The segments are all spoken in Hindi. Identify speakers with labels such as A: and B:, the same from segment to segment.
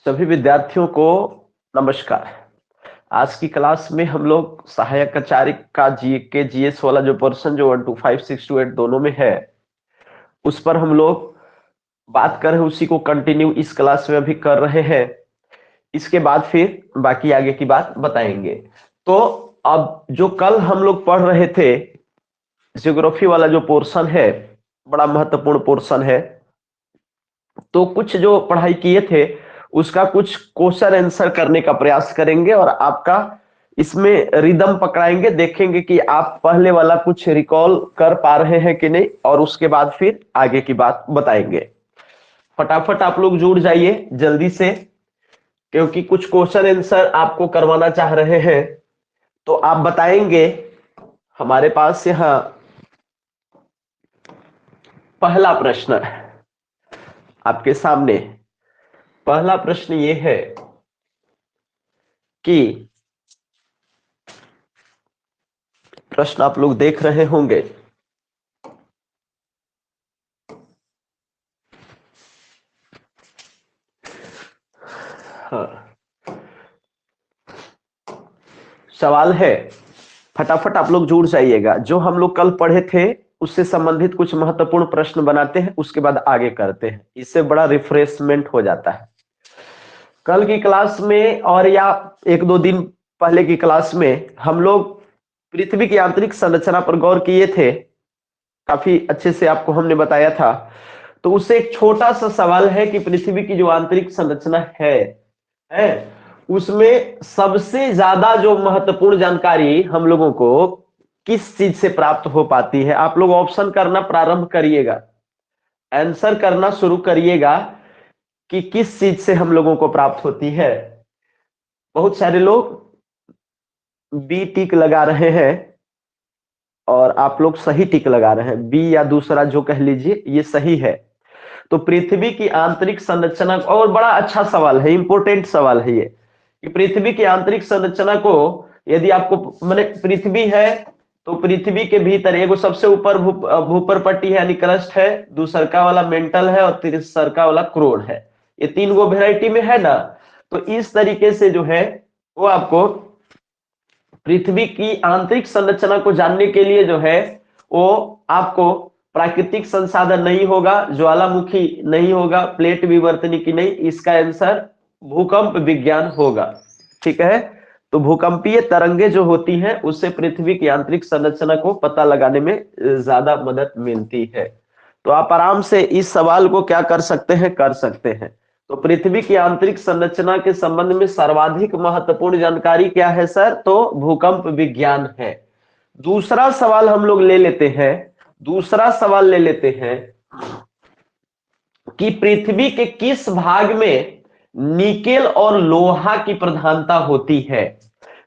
A: सभी विद्यार्थियों को नमस्कार। आज की क्लास में हम लोग सहायक आचार्य का जीके जीएस वाला जो पोर्शन जो 1 to 5 6 to 8 दोनों में है उस पर हम लोग बात कर रहे हैं, उसी को कंटिन्यू इस क्लास में अभी कर रहे हैं। इसके बाद फिर बाकी आगे की बात बताएंगे। तो अब जो कल हम लोग पढ़ रहे थे ज्योग्राफी वाला जो पोर्शन है बड़ा महत्वपूर्ण पोर्शन है। तो कुछ जो पढ़ाई किए थे उसका कुछ क्वेश्चन आंसर करने का प्रयास करेंगे और आपका इसमें रिदम पकड़ाएंगे, देखेंगे कि आप पहले वाला कुछ रिकॉल कर पा रहे हैं कि नहीं, और उसके बाद फिर आगे की बात बताएंगे। फटाफट आप लोग जुड़ जाइए जल्दी से, क्योंकि कुछ क्वेश्चन आंसर आपको करवाना चाह रहे हैं। तो आप बताएंगे। हमारे पास यहाँ पहला प्रश्न आपके सामने, पहला प्रश्न ये है कि प्रश्न आप लोग देख रहे होंगे। हाँ, सवाल है, फटाफट आप लोग जुड़ जाइएगा। जो हम लोग कल पढ़े थे उससे संबंधित कुछ महत्वपूर्ण प्रश्न बनाते हैं, उसके बाद आगे करते हैं। इससे बड़ा रिफ्रेशमेंट हो जाता है। कल की क्लास में और या एक दो दिन पहले की क्लास में हम लोग पृथ्वी की आंतरिक संरचना पर गौर किए थे, काफी अच्छे से आपको हमने बताया था। तो उससे एक छोटा सा सवाल है कि पृथ्वी की जो आंतरिक संरचना है उसमें सबसे ज्यादा जो महत्वपूर्ण जानकारी हम लोगों को किस चीज से प्राप्त हो पाती है। आप लोग ऑप्शन करना प्रारंभ करिएगा, आंसर करना शुरू करिएगा कि किस चीज से हम लोगों को प्राप्त होती है। बहुत सारे लोग बी टिक लगा रहे हैं और आप लोग सही टिक लगा रहे हैं। बी या दूसरा जो कह लीजिए ये सही है। तो पृथ्वी की आंतरिक संरचना, और बड़ा अच्छा सवाल है, इंपोर्टेंट सवाल है ये, कि पृथ्वी की आंतरिक संरचना को यदि आपको माने पृथ्वी है तो पृथ्वी के भीतर एगो सबसे ऊपर भूपर पट्टी है यानी क्रस्ट है, दूसरका वाला मेंटल है और तीसरका वाला क्रोड है। ये तीन गो वेराइटी में है ना। तो इस तरीके से जो है वो आपको पृथ्वी की आंतरिक संरचना को जानने के लिए जो है वो आपको प्राकृतिक संसाधन नहीं होगा, ज्वालामुखी नहीं होगा, प्लेट विवर्तनिकी नहीं, इसका आंसर भूकंप विज्ञान होगा। ठीक है, तो भूकंपीय तरंगे जो होती हैं उससे पृथ्वी की आंतरिक संरचना को पता लगाने में ज्यादा मदद मिलती है। तो आप आराम से इस सवाल को क्या कर सकते हैं, कर सकते हैं। तो पृथ्वी की आंतरिक संरचना के संबंध में सर्वाधिक महत्वपूर्ण जानकारी क्या है सर? तो भूकंप विज्ञान है। दूसरा सवाल हम लोग ले लेते हैं, दूसरा सवाल ले लेते हैं कि पृथ्वी के किस भाग में निकेल और लोहा की प्रधानता होती है।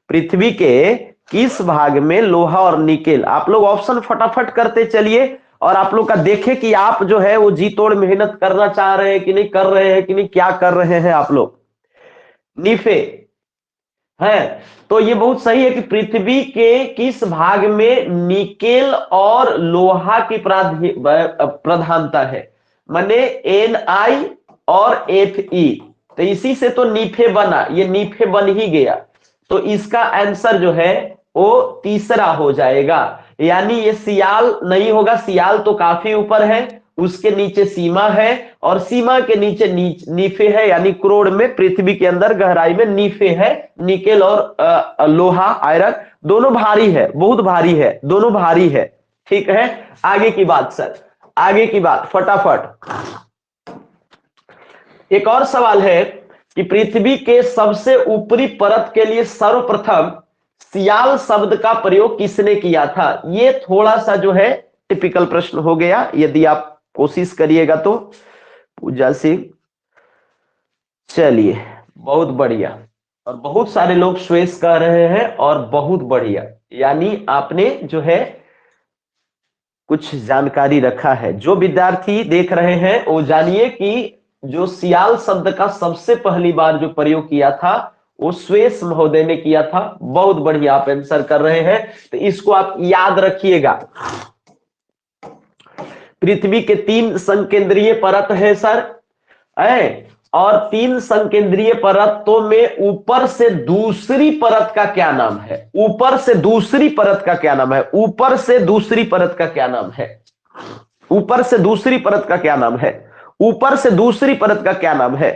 A: पृथ्वी के किस भाग में लोहा और निकेल, आप लोग ऑप्शन फटाफट करते चलिए और आप लोग का देखें कि आप जो है वो जी तोड़ मेहनत करना चाह रहे हैं कि नहीं, कर रहे हैं कि नहीं, क्या कर रहे हैं आप लोग। निफे है तो ये बहुत सही है कि पृथ्वी के किस भाग में निकेल और लोहा की प्रधानता है, माने Ni और Fe। तो इसी से तो नीफे बना, ये नीफे बन ही गया। तो इसका आंसर जो है वो तीसरा हो जाएगा, यानी ये सियाल नहीं होगा। सियाल तो काफी ऊपर है, उसके नीचे सीमा है और सीमा के नीचे नीफे है, यानी करोड़ में पृथ्वी के अंदर गहराई में नीफे है। निकेल और लोहा आयरन दोनों भारी है, बहुत भारी है, दोनों भारी है। ठीक है, आगे की बात सर, आगे की बात फटाफट। एक और सवाल है कि पृथ्वी के सबसे ऊपरी परत के लिए सर्वप्रथम सियाल शब्द का प्रयोग किसने किया था। ये थोड़ा सा जो है टिपिकल प्रश्न हो गया, यदि आप कोशिश करिएगा तो। पूजा सिंह, चलिए बहुत बढ़िया, और बहुत सारे लोग स्वेस कह रहे हैं और बहुत बढ़िया, यानी आपने जो है कुछ जानकारी रखा है। जो विद्यार्थी देख रहे हैं वो जानिए कि जो सियाल शब्द का सबसे पहली बार जो प्रयोग किया था वो स्वेस महोदय ने किया था। बहुत बढ़िया, आप आंसर कर रहे हैं, तो इसको आप याद रखिएगा। पृथ्वी के 3 संकेंद्रीय परत है सर, और 3 संकेंद्रीय परतों में ऊपर से दूसरी परत का क्या नाम है? ऊपर से दूसरी परत का क्या नाम है? ऊपर से दूसरी परत का क्या नाम है? ऊपर से दूसरी परत का क्या नाम है? ऊपर से दूसरी परत का क्या नाम है?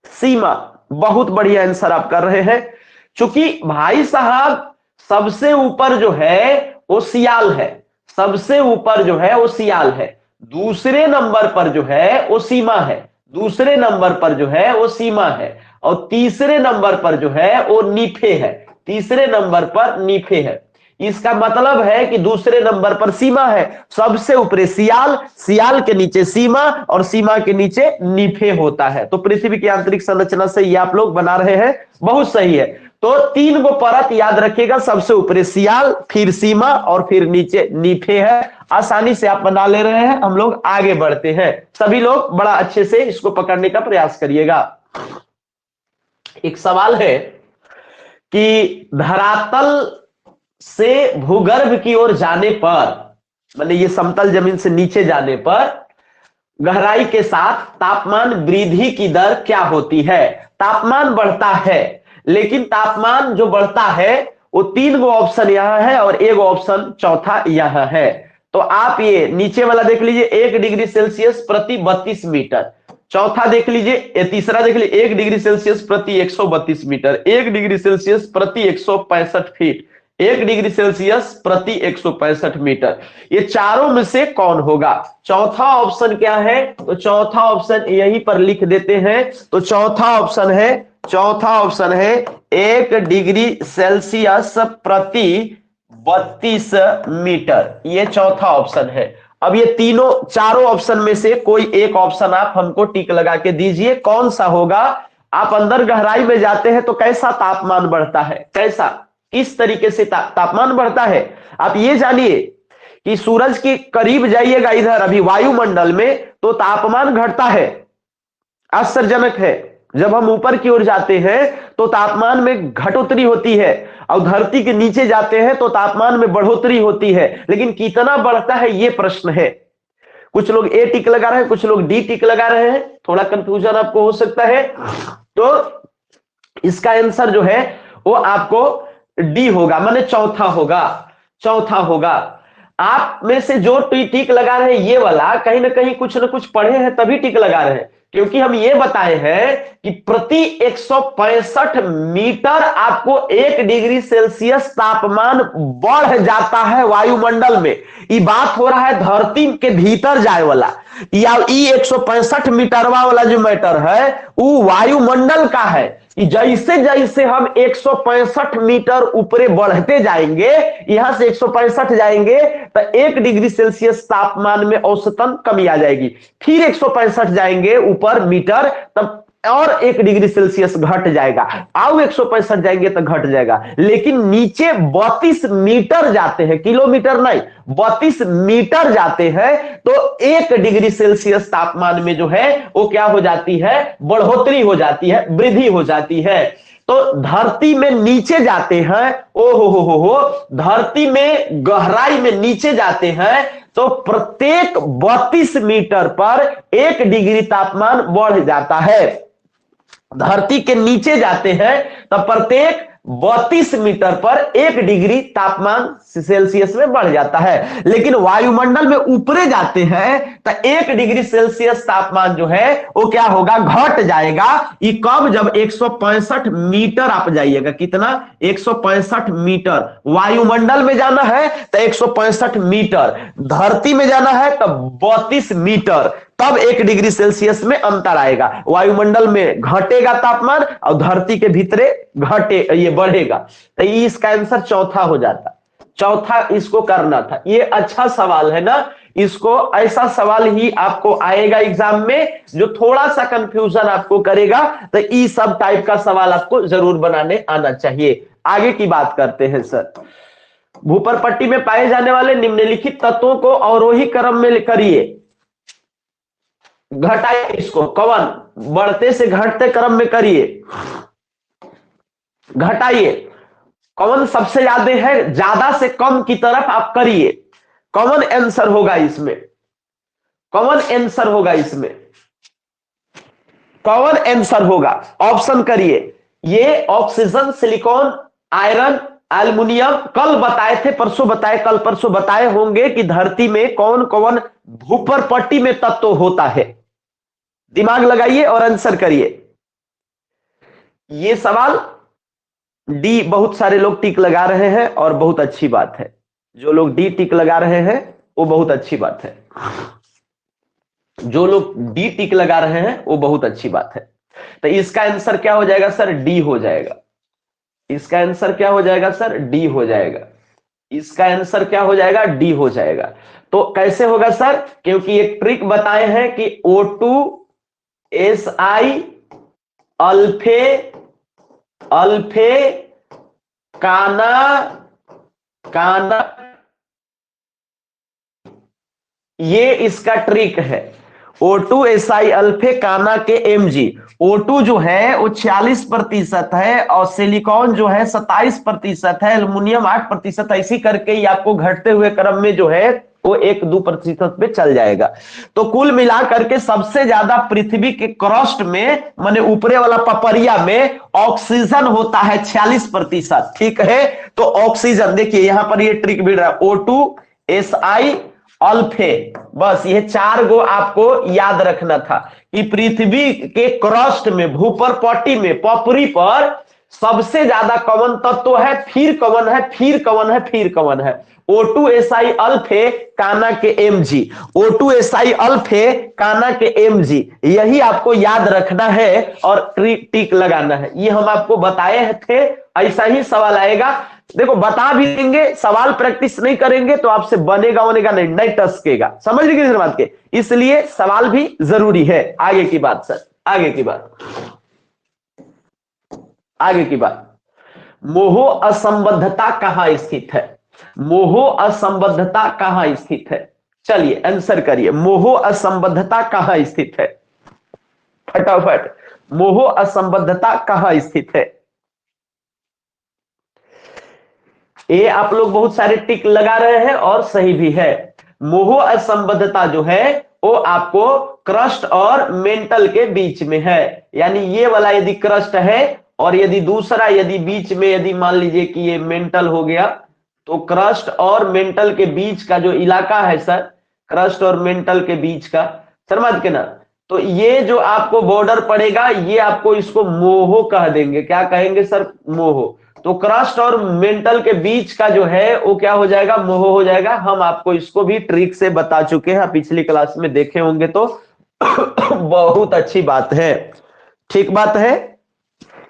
A: सीमा। बहुत बढ़िया आंसर आप कर रहे हैं। चूंकि भाई साहब सबसे ऊपर जो है वो सियाल है, सबसे ऊपर जो है वो सियाल है, दूसरे नंबर पर जो है वो सीमा है, दूसरे नंबर पर जो है वो सीमा है, और तीसरे नंबर पर जो है वो नीफे है, तीसरे नंबर पर नीफे है। इसका मतलब है कि दूसरे नंबर पर सीमा है, सबसे ऊपर सियाल, सियाल के नीचे सीमा और सीमा के नीचे नीफे होता है। तो पृथ्वी की आंतरिक संरचना से ये आप लोग बना रहे हैं, बहुत सही है। तो 3 गो परत याद रखिएगा, सबसे ऊपर सियाल, फिर सीमा और फिर नीचे नीफे है। आसानी से आप बना ले रहे हैं, हम लोग आगे बढ़ते हैं। सभी लोग बड़ा अच्छे से इसको पकड़ने का प्रयास करिएगा। एक सवाल है कि धरातल से भूगर्भ की ओर जाने पर, मतलब ये समतल जमीन से नीचे जाने पर गहराई के साथ तापमान वृद्धि की दर क्या होती है? तापमान बढ़ता है, लेकिन तापमान जो बढ़ता है वो 3 गो ऑप्शन यहां है और एक ऑप्शन चौथा यहां है। तो आप ये नीचे वाला देख लीजिए, 1 डिग्री सेल्सियस प्रति 32 मीटर। चौथा देख लीजिए, तीसरा देख लीजिए, 1 डिग्री सेल्सियस प्रति 132 मीटर, 1 डिग्री सेल्सियस प्रति 165 फीट, 1 डिग्री सेल्सियस प्रति 165 मीटर। ये चारों में से कौन होगा? चौथा ऑप्शन क्या है? तो चौथा ऑप्शन यहीं पर लिख देते हैं। तो चौथा ऑप्शन है, चौथा ऑप्शन है 1 डिग्री सेल्सियस प्रति 32 मीटर, ये चौथा ऑप्शन है। अब ये तीनों चारों ऑप्शन में से कोई एक ऑप्शन आप हमको टिक लगा के दीजिए, कौन सा होगा? आप अंदर गहराई में जाते हैं तो कैसा तापमान बढ़ता है, कैसा, किस तरीके से तापमान बढ़ता है? आप ये जानिए कि सूरज के करीब जाइएगा इधर अभी वायुमंडल में तो तापमान घटता है, आश्चर्यजनक है। जब हम ऊपर की ओर जाते हैं तो तापमान में घटोतरी होती है, और धरती के नीचे जाते हैं तो तापमान में बढ़ोतरी होती है। लेकिन कितना बढ़ता है ये प्रश्न है। कुछ लोग ए टिक लगा रहे हैं, कुछ लोग डी टिक लगा रहे हैं, थोड़ा कंफ्यूजन आपको हो सकता है। तो इसका आंसर जो है वो आपको डी होगा, माने चौथा होगा, चौथा होगा। आप में से जो टिक लगा रहे हैं ये वाला, कहीं ना कहीं कुछ ना कुछ पढ़े हैं तभी टिक लगा रहे हैं, क्योंकि हम ये बताए हैं कि प्रति 165 मीटर आपको 1 डिग्री सेल्सियस तापमान बढ़ जाता है वायुमंडल में। ये बात हो रहा है धरती के भीतर जाए वाला, या 165 मीटरवा वाला जो मैटर है वो वायुमंडल का है। जैसे जैसे हम 165 मीटर ऊपर बढ़ते जाएंगे, यहां से 165 जाएंगे तो 1 डिग्री सेल्सियस तापमान में औसतन कमी आ जाएगी, फिर 165 जाएंगे ऊपर मीटर तब और 1 डिग्री सेल्सियस घट जाएगा, आओ 165 जाएंगे तो घट जाएगा। लेकिन नीचे 32 मीटर जाते हैं, किलोमीटर नहीं 32 मीटर जाते हैं तो 1 डिग्री सेल्सियस तापमान में जो है वो क्या हो जाती है? बढ़ोतरी हो जाती है, वृद्धि हो जाती है। तो धरती में नीचे जाते हैं, ओ हो, धरती में गहराई में नीचे जाते हैं तो प्रत्येक 32 मीटर पर 1 डिग्री तापमान बढ़ जाता है। धरती के नीचे जाते हैं तो प्रत्येक 32 मीटर पर 1 डिग्री तापमान सेल्सियस में बढ़ जाता है। लेकिन वायुमंडल में ऊपरे जाते हैं तो 1 डिग्री सेल्सियस तापमान जो है वो क्या होगा? घट जाएगा। ये कब? जब 165 मीटर आप जाइएगा, कितना? 165 मीटर। वायुमंडल में जाना है तो 165 मीटर, धरती में जाना है तो 32 मीटर, तब 1 डिग्री सेल्सियस में अंतर आएगा। वायुमंडल में घटेगा तापमान और धरती के भीतरे घटे ये बढ़ेगा। तो इसका आंसर चौथा हो जाता, चौथा इसको करना था। ये अच्छा सवाल है ना, इसको ऐसा सवाल ही आपको आएगा एग्जाम में जो थोड़ा सा कंफ्यूजन आपको करेगा। तो ये सब टाइप का सवाल आपको जरूर बनाने आना चाहिए। आगे की बात करते हैं सर। भूपर पट्टी में पाए जाने वाले निम्नलिखित तत्वों को अवरोही क्रम में करिए, घटाइए इसको। कवन? बढ़ते से घटते क्रम में करिए, घटाइए। कौन सबसे ज्यादा है? ज्यादा से कम की तरफ आप करिए। कॉमन आंसर होगा इसमें, कॉमन आंसर होगा इसमें। कौन आंसर होगा? ऑप्शन करिए। ये ऑक्सीजन, सिलिकॉन, आयरन, एल्युमिनियम। कल बताए थे, परसों बताए, कल परसों बताए होंगे कि धरती में कौन कौन भूपर पट्टी में तत्व होता है। दिमाग लगाइए और आंसर करिए। ये सवाल डी बहुत सारे लोग टिक लगा रहे हैं और बहुत अच्छी बात है। जो लोग डी टिक लगा रहे हैं वो बहुत अच्छी बात है। जो लोग डी टिक लगा रहे हैं वो बहुत अच्छी बात है। तो इसका आंसर क्या हो जाएगा सर? डी हो जाएगा। इसका आंसर क्या हो जाएगा सर? डी हो जाएगा। इसका आंसर क्या हो जाएगा? डी हो जाएगा। तो कैसे होगा सर? क्योंकि एक ट्रिक बताए हैं कि O2Si अल्फे अल्फे काना काना, ये इसका ट्रिक है। O2Si अल्फे काना के mg। O2 जो है वो 46% है और सिलिकॉन जो है 27% है, एल्युमिनियम 8%। ऐसी करके ही आपको घटते हुए क्रम में जो है वो 1-2% पे चल जाएगा। तो कुल मिलाकर के सबसे ज्यादा पृथ्वी के क्रस्ट में, माने ऊपरे वाला पपरिया में ऑक्सीजन होता है 46%। ठीक है, तो ऑक्सीजन देखिए यहां पर ये ट्रिक भी रहा है। O2Si अल्फे, बस ये 4 गो आपको याद रखना था कि पृथ्वी के क्रस्ट में, भूपर पट्टी में, पपरी पर सबसे ज्यादा कौन तत्व है, फिर कौन है, फिर कौन है, फिर कौन है? O2Si अल्फे काना के mg। O2Si अल्फे काना के mg, यही आपको याद रखना है और टिक लगाना है। ये हम आपको बताए थे, ऐसा ही सवाल आएगा। देखो बता भी देंगे, सवाल प्रैक्टिस नहीं करेंगे तो आपसे बनेगा नहीं, नहीं टसकेगा। समझ लीजिए इस बात के, इसलिए सवाल भी जरूरी है। आगे की बात सर, आगे की बात, आगे की बात। मोहो असंबद्धता कहां स्थित है? मोहो असंबद्धता कहां स्थित है? चलिए आंसर करिए। मोहो असंबद्धता कहां स्थित है? फटाफट, मोहो असंबद्धता कहां स्थित है? ये आप लोग बहुत सारे टिक लगा रहे हैं और सही भी है। मोहो असंबद्धता जो है वो आपको क्रस्ट और मेंटल के बीच में है। यानी ये वाला यदि क्रस्ट है और यदि दूसरा यदि बीच में, यदि मान लीजिए कि ये मेंटल हो गया, तो क्रस्ट और मेंटल के बीच का जो इलाका है सर, क्रस्ट और मेंटल के बीच का, समझ के ना, तो ये जो आपको बॉर्डर पड़ेगा, ये आपको इसको मोहो कह देंगे। क्या कहेंगे सर? मोहो। तो क्रस्ट और मेंटल के बीच का जो है वो क्या हो जाएगा? मोहो हो जाएगा। हम आपको इसको भी ट्रिक से बता चुके हैं, पिछली क्लास में देखे होंगे तो बहुत अच्छी बात है। ठीक बात है,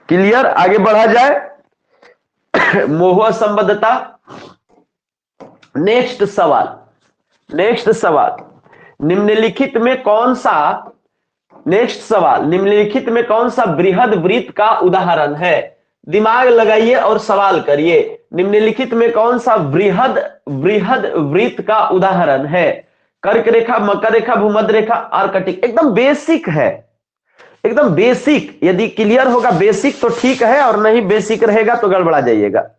A: क्लियर? आगे बढ़ा जाए। मोह संबद्धता। नेक्स्ट सवाल, नेक्स्ट सवाल, निम्नलिखित में कौन सा, नेक्स्ट सवाल, निम्नलिखित में कौन सा बृहद वृत्त का उदाहरण है? दिमाग लगाइए और सवाल करिए। निम्नलिखित में कौन सा बृहद बृहद वृत्त का उदाहरण है? कर्क रेखा, मकर रेखा, भूमध्य रेखा, आर्कटिक। एकदम बेसिक है, एकदम बेसिक। यदि क्लियर होगा बेसिक तो ठीक है, और नहीं बेसिक रहेगा तो गड़बड़ा जाइएगा।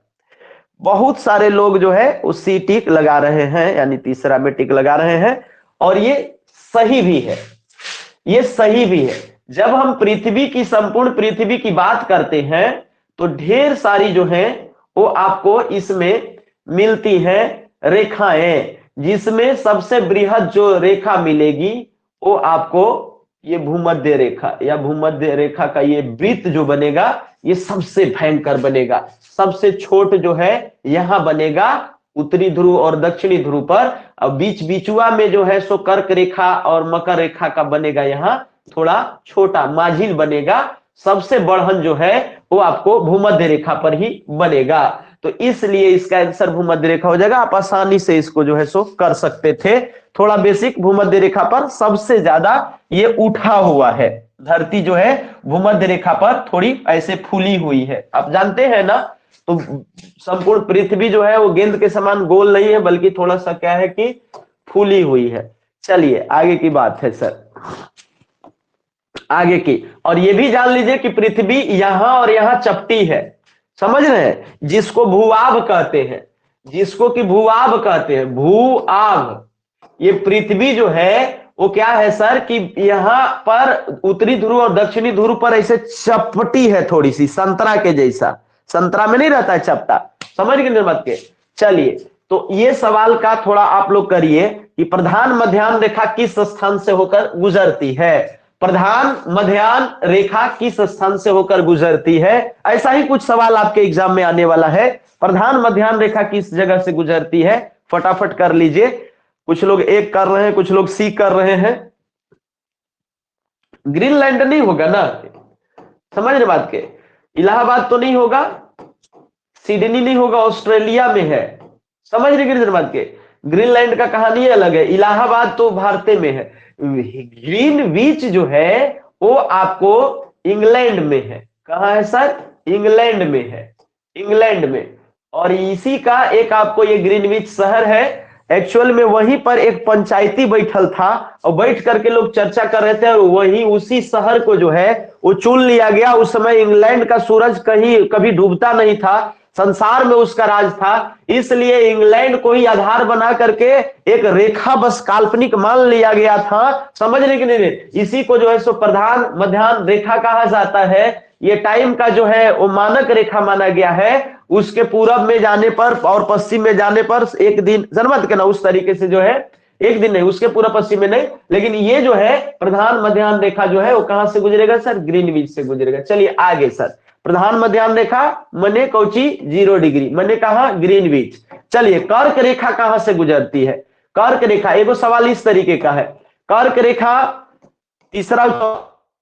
A: बहुत सारे लोग जो है उसी टिक लगा रहे हैं, यानी तीसरा में टिक लगा रहे हैं, और ये सही भी है, ये सही भी है। जब हम पृथ्वी की, संपूर्ण पृथ्वी की बात करते हैं तो ढेर सारी जो है वो आपको इसमें मिलती हैं रेखाएं, जिसमें सबसे बृहद जो रेखा मिलेगी वो आपको ये भूमध्य रेखा, या भूमध्य रेखा का ये वृत्त जो बनेगा ये सबसे भयंकर बनेगा। सबसे छोट जो है यहां बनेगा उत्तरी ध्रुव और दक्षिणी ध्रुव पर, और बीच बीचुआ में जो है सो कर्क रेखा और मकर रेखा का बनेगा यहाँ थोड़ा छोटा माझिल बनेगा। सबसे बढ़न जो है वो आपको भूमध्य रेखा पर ही बनेगा, तो इसलिए इसका आंसर भूमध्य रेखा हो जाएगा। आप आसानी से इसको जो है सो कर सकते थे। थोड़ा बेसिक, भूमध्य रेखा पर सबसे ज्यादा ये उठा हुआ है। धरती जो है भूमध्य रेखा पर थोड़ी ऐसे फूली हुई है, आप जानते हैं ना। तो संपूर्ण पृथ्वी जो है वो गेंद के समान गोल नहीं है, बल्कि थोड़ा सा क्या है कि फूली हुई है। चलिए आगे की बात है सर, आगे की। और ये भी जान लीजिए कि पृथ्वी यहां और यहां चपटी है, समझ रहे हैं, जिसको भूआभ कहते हैं, जिसको कि भूआभ कहते हैं, भूआभ। ये पृथ्वी जो है वो क्या है सर कि यहाँ पर उत्तरी ध्रुव और दक्षिणी ध्रुव पर ऐसे चपटी है, थोड़ी सी संतरा के जैसा, संतरा में नहीं रहता है चपटा, समझ गए निर्मत के। चलिए, तो ये सवाल का थोड़ा आप लोग करिए कि प्रधान मध्याह्न रेखा किस स्थान से होकर गुजरती है। प्रधान मध्याह्न रेखा किस स्थान से होकर गुजरती है, ऐसा ही कुछ सवाल आपके एग्जाम में आने वाला है। प्रधान मध्याह्न रेखा किस जगह से गुजरती है, फटाफट कर लीजिए। कुछ लोग एक कर रहे हैं, कुछ लोग सी कर रहे हैं। ग्रीनलैंड नहीं होगा ना, समझ रहे बात के। इलाहाबाद तो नहीं होगा, सिडनी नहीं होगा, ऑस्ट्रेलिया में है, समझ रहे ग्रीन बात के। ग्रीनलैंड का कहानी अलग है, इलाहाबाद तो भारत में है। ग्रीनविच जो है वो आपको इंग्लैंड में है। कहां है सर, इंग्लैंड में है, इंग्लैंड में। और इसी का एक आपको ये ग्रीनविच शहर है, एक्चुअल में वहीं पर एक पंचायती बैठल था और बैठ करके लोग चर्चा कर रहे थे, और वहीं उसी शहर को जो है वो चुन लिया गया। उस समय इंग्लैंड का सूरज कहीं कभी डूबता नहीं था, संसार में उसका राज था, इसलिए इंग्लैंड को ही आधार बना करके एक रेखा बस काल्पनिक मान लिया गया था, समझने के लिए। इसी को जो है सो प्रधान मध्याह्न रेखा कहा जाता है। ये टाइम का जो है वो मानक रेखा माना गया है। उसके पूरब में जाने पर और पश्चिम में जाने पर एक दिन जनमत के ना, उस तरीके से जो है एक दिन नहीं, उसके पूरा पश्चिम में नहीं, लेकिन ये जो है प्रधान मध्याह्न रेखा जो है वो कहां से गुजरेगा सर, ग्रीनविच से गुजरेगा। चलिए आगे सर, प्रधान मध्याह्न रेखा मने कौची 0 डिग्री, मने कहा ग्रीनविच। चलिए कर्क रेखा कहां से गुजरती है, कर्क रेखा एगो सवाल इस तरीके का है। कर्क रेखा तीसरा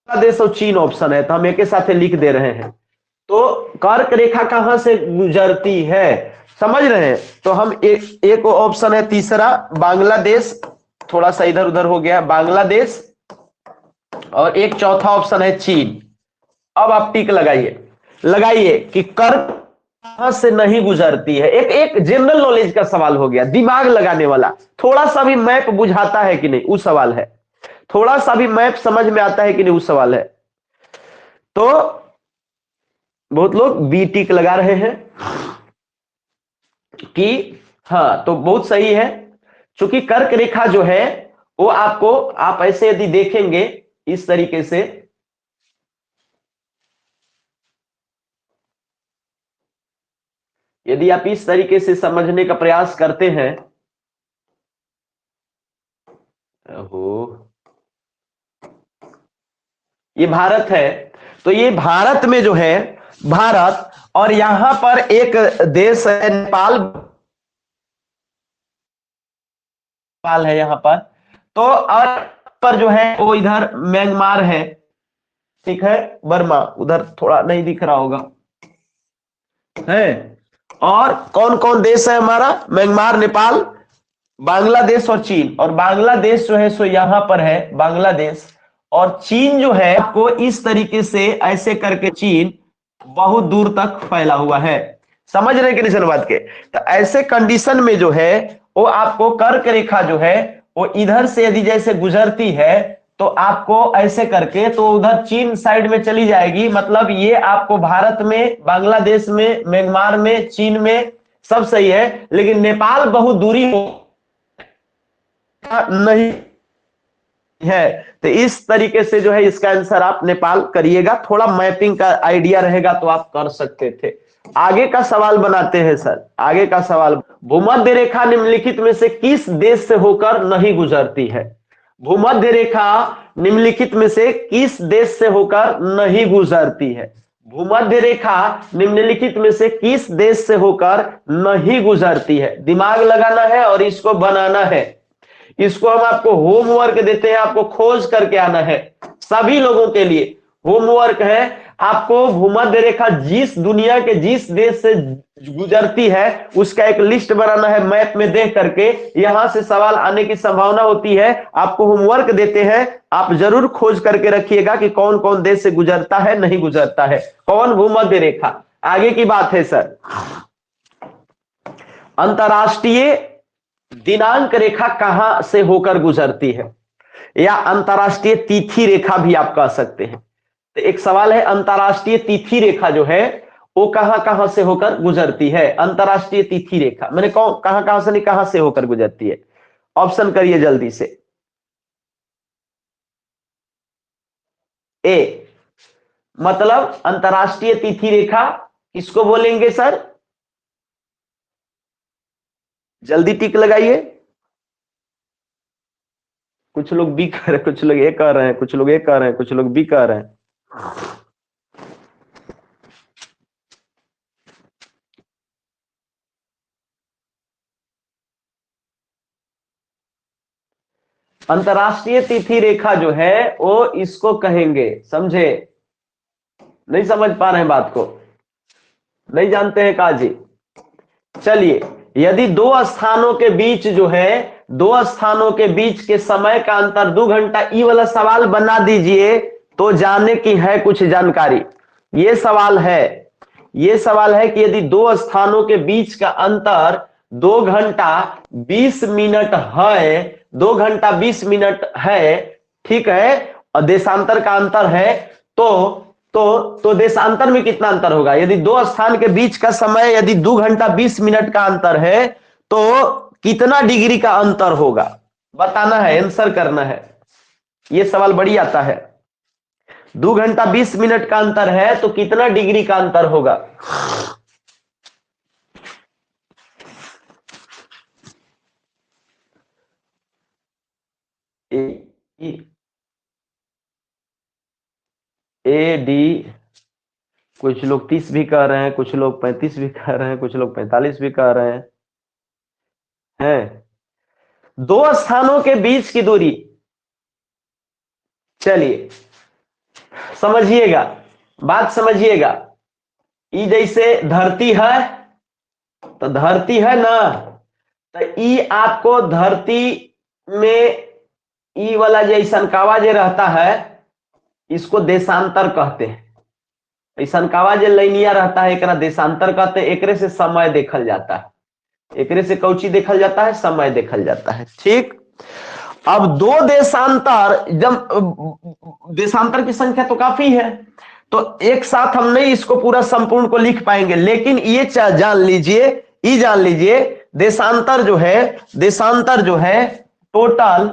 A: देश और चीन ऑप्शन है, तो हम एक के साथ लिख दे रहे हैं। तो कर्क रेखा कहां से गुजरती है, समझ रहे हैं। तो हम एक ऑप्शन है तीसरा बांग्लादेश, थोड़ा सा इधर उधर हो गया, बांग्लादेश, और एक चौथा ऑप्शन है चीन। अब आप टिक लगाइए कि कर्क कहां से नहीं गुजरती है। एक जनरल नॉलेज का सवाल हो गया, दिमाग लगाने वाला, थोड़ा सा भी मैप बुझाता है कि नहीं वो सवाल है, थोड़ा सा भी मैप समझ में आता है कि नहीं वो सवाल है। तो बहुत लोग बी टिक लगा रहे हैं कि हाँ, तो बहुत सही है। क्योंकि कर्क रेखा जो है वो आपको, आप ऐसे यदि देखेंगे इस तरीके से, यदि आप इस तरीके से समझने का प्रयास करते हैं, ये भारत है, तो ये भारत में जो है, भारत, और यहां पर एक देश है नेपाल, नेपाल है यहाँ पर। तो और पर जो है वो इधर म्यांमार है, ठीक है, बर्मा उधर थोड़ा नहीं दिख रहा होगा है। और कौन कौन देश है हमारा, म्यांमार, नेपाल, बांग्लादेश और चीन। और बांग्लादेश जो है सो यहां पर है बांग्लादेश, और चीन जो है आपको इस तरीके से ऐसे करके चीन बहुत दूर तक फैला हुआ है, समझ रहे कि नहीं बात के। तो ऐसे कंडीशन में जो है वो आपको कर्क रेखा जो है वो इधर से यदि जैसे गुजरती है तो आपको ऐसे करके तो उधर चीन साइड में चली जाएगी। मतलब ये आपको भारत में, बांग्लादेश में, म्यांमार में, चीन में सब सही है, लेकिन नेपाल बहुत दूरी नहीं है। तो इस तरीके से जो है इसका आंसर आप नेपाल करिएगा, थोड़ा मैपिंग का आइडिया रहेगा तो आप कर सकते थे। आगे का सवाल बनाते हैं सर, आगे का सवाल, भूमध्य रेखा निम्नलिखित में से किस देश से होकर नहीं गुजरती है। भूमध्य रेखा निम्नलिखित में से किस देश से होकर नहीं गुजरती है। भूमध्य रेखा निम्नलिखित में से किस देश से होकर नहीं गुजरती है। दिमाग लगाना है और इसको बनाना है। इसको हम आपको होमवर्क देते हैं, आपको खोज करके आना है। सभी लोगों के लिए होमवर्क है, आपको भूमध्य रेखा जिस दुनिया के जिस देश से गुजरती है उसका एक लिस्ट बनाना है, मैप में देख करके। यहां से सवाल आने की संभावना होती है, आपको होमवर्क देते हैं, आप जरूर खोज करके रखिएगा कि कौन कौन देश से गुजरता है, नहीं गुजरता है, कौन भूमध्य रेखा। आगे की बात है सर, अंतरराष्ट्रीय दिनांक रेखा कहां से होकर गुजरती है, या अंतरराष्ट्रीय तिथि रेखा भी आप कह सकते हैं। तो एक सवाल है, अंतरराष्ट्रीय तिथि रेखा जो है वो कहां कहां से होकर गुजरती है। अंतरराष्ट्रीय तिथि रेखा मैंने कहां कहां से नहीं, कहां से होकर गुजरती है, ऑप्शन करिए जल्दी से। ए मतलब अंतरराष्ट्रीय तिथि रेखा किसको बोलेंगे सर? जल्दी टिक लगाइए। कुछ लोग बी कह रहे हैं, कुछ लोग ए कह रहे हैं, कुछ लोग ए कह रहे हैं, कुछ लोग बी कह रहे हैं। अंतरराष्ट्रीय तिथि रेखा जो है वो इसको कहेंगे, समझे? नहीं समझ पा रहे हैं बात को? नहीं जानते हैं काजी? चलिए, यदि दो स्थानों के बीच जो है, दो स्थानों के बीच के समय का अंतर 2 घंटा, ई वाला सवाल बना दीजिए तो जाने की है कुछ जानकारी। ये सवाल है कि यदि दो स्थानों के बीच का अंतर 2 घंटा 20 मिनट है, 2 घंटा 20 मिनट है, ठीक है, और देशांतर का अंतर है, तो देशांतर में कितना अंतर होगा? यदि दो स्थान के बीच का समय यदि 2 घंटा 20 मिनट का अंतर है तो कितना डिग्री का अंतर होगा? बताना है, आंसर करना है। यह सवाल बड़ी आता है। 2 घंटा 20 मिनट का अंतर है तो कितना डिग्री का अंतर होगा? ए डी, कुछ लोग 30 भी कह रहे हैं, कुछ लोग 35 भी कह रहे हैं, कुछ लोग 45 भी कह रहे हैं। दो स्थानों के बीच की दूरी, चलिए समझिएगा, बात समझिएगा। ई जैसे धरती है, तो धरती है ना, तो ई आपको धरती में ई वाला जैसन कावा जे रहता है इसको देशांतर कहते हैं। ऐसा कावा जे लाइनिया रहता है एक देशांतर कहते हैं। एकरे से समय देखल जाता है, एकरे से कौची देखल जाता है? समय देखल जाता है, ठीक। अब दो देशांतर, जब देशांतर की संख्या तो काफी है, तो एक साथ हम नहीं इसको पूरा संपूर्ण को लिख पाएंगे, लेकिन ये जान लीजिए, ये जान लीजिए, देशांतर जो है टोटल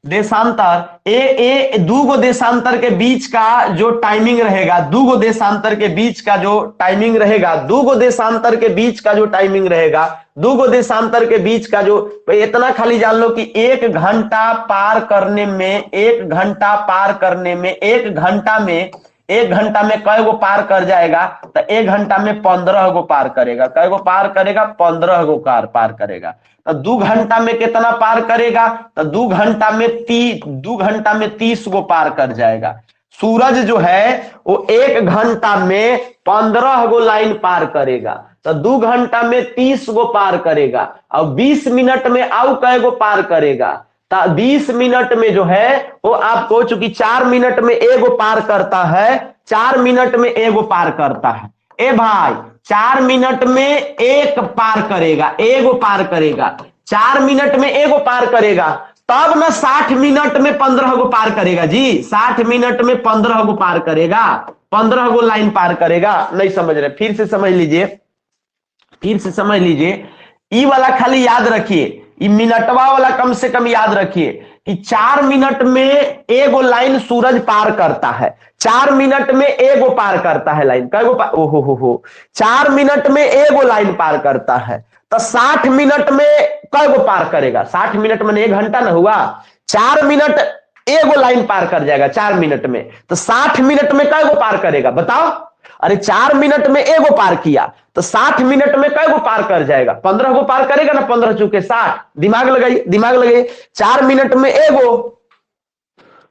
A: देशांतर ए दूगो देशांतर के बीच का जो टाइमिंग रहेगा, दूगो देशांतर के बीच का जो टाइमिंग रहेगा, दूगो देशांतर के बीच का जो टाइमिंग रहेगा, दूगो देशांतर के बीच का जो, इतना खाली जान लो कि 1 घंटा पार करने में, 1 घंटा पार करने में, 1 घंटा में, 1 घंटा में कई गो पार कर जाएगा? तो 1 घंटा में 15 गो पार करेगा। कई गो पार करेगा? 15 गो कार पार करेगा। तो 2 घंटा में कितना पार करेगा? तो 2 घंटा में 30 गो पार कर जाएगा। सूरज जो है वो 1 घंटा में 15 गो लाइन पार करेगा, तो 2 घंटा में 30 गो पार करेगा, और 20 मिनट में आउ कै गो पार करेगा? तो 20 मिनट में जो है वो आपको, चूंकि 4 मिनट में एगो पार करता है, 4 मिनट में एगो पार करता है। ए भाई, 4 मिनट में एक पार करेगा, एगो पार करेगा, 4 मिनट में एगो पार करेगा, तब ना 60 मिनट में 15 गो पार करेगा जी। 60 मिनट में 15 गो पार करेगा, 15 गो लाइन पार करेगा। नहीं समझ रहे? फिर से समझ लीजिए, ई वाला खाली याद रखिए, ई मिनटवा वाला कम से कम याद रखिए कि 4 मिनट में एगो लाइन सूरज पार करता है, 4 मिनट में एगो पार करता है लाइन। कईगो पार? ओहो हो, 4 मिनट में एगो लाइन पार करता है, तो 60 मिनट में कईगो पार करेगा? 60 मिनट में 1 घंटा ना हुआ, 4 मिनट एगो लाइन पार कर जाएगा 4 मिनट में, तो 60 मिनट में कईगो पार करेगा? बताओ। अरे 4 मिनट में एगो पार किया तो 60 मिनट में कईगो पार कर जाएगा? 15 गो पार करेगा ना, 15 चुके 60। दिमाग लगाइए, 4 मिनट में एगो,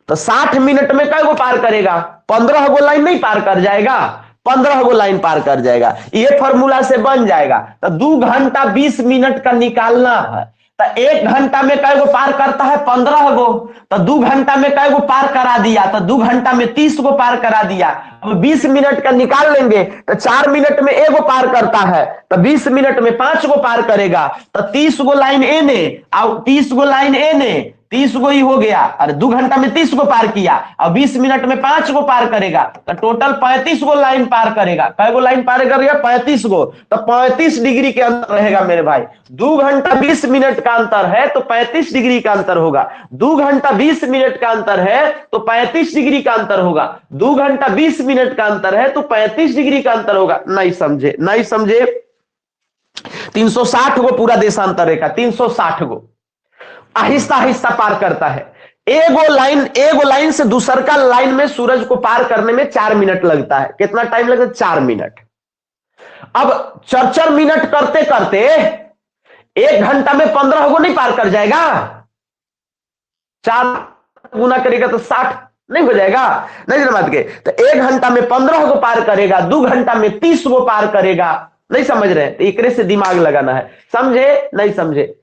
A: तो 60 मिनट में कईगो पार करेगा? 15 गो लाइन नहीं पार कर जाएगा? 15 गो लाइन पार कर जाएगा। ये फॉर्मूला से बन जाएगा। तो 2 घंटा 20 मिनट का निकालना है, तो 1 घंटा में कईगो पार करता है? 15 गो। तो 2 घंटा में कईगो पार करा दिया? तो 2 घंटा में 30 गो पार करा दिया। अब 20 मिनट का निकाल लेंगे, तो 4 मिनट में एगो पार करता है, तो 20 मिनट में 5 गो पार करेगा, तो 30 गो लाइन एने और 30 गो लाइन एने, 30 गो ही हो गया, अरे 2 घंटा में 30 को पार किया और 20 मिनट में 5 को पार करेगा तो टोटल 35 गो लाइन पार करेगा। कै गो लाइन पार करेगा? 35 गो। तो 35 डिग्री के अंतर रहेगा मेरे भाई। 2 घंटा 20 मिनट का अंतर है तो 35 डिग्री का अंतर होगा। 2 घंटा 20 मिनट का अंतर है तो 35 डिग्री का अंतर होगा। 2 घंटा 20 मिनट का अंतर है तो 35 डिग्री का अंतर होगा। नहीं समझे? नहीं समझे? 360 गो पूरा देशांतर रेखा, 360 गो आहिस्ता आहिस्ता पार करता है। एगो लाइन से दूसर का लाइन में सूरज को पार करने में 4 मिनट लगता है। कितना टाइम लगता है? 4 मिनट। अब 4 मिनट करते करते 1 घंटा में 15 गो नहीं पार कर जाएगा? 4 गुना करेगा तो 60 नहीं हो जाएगा? नहीं बात के। तो 1 घंटा में 15 गो पार करेगा, 2 घंटा में 30 गो पार करेगा। नहीं समझ रहे? तो एक से दिमाग लगाना है। समझे? नहीं समझे?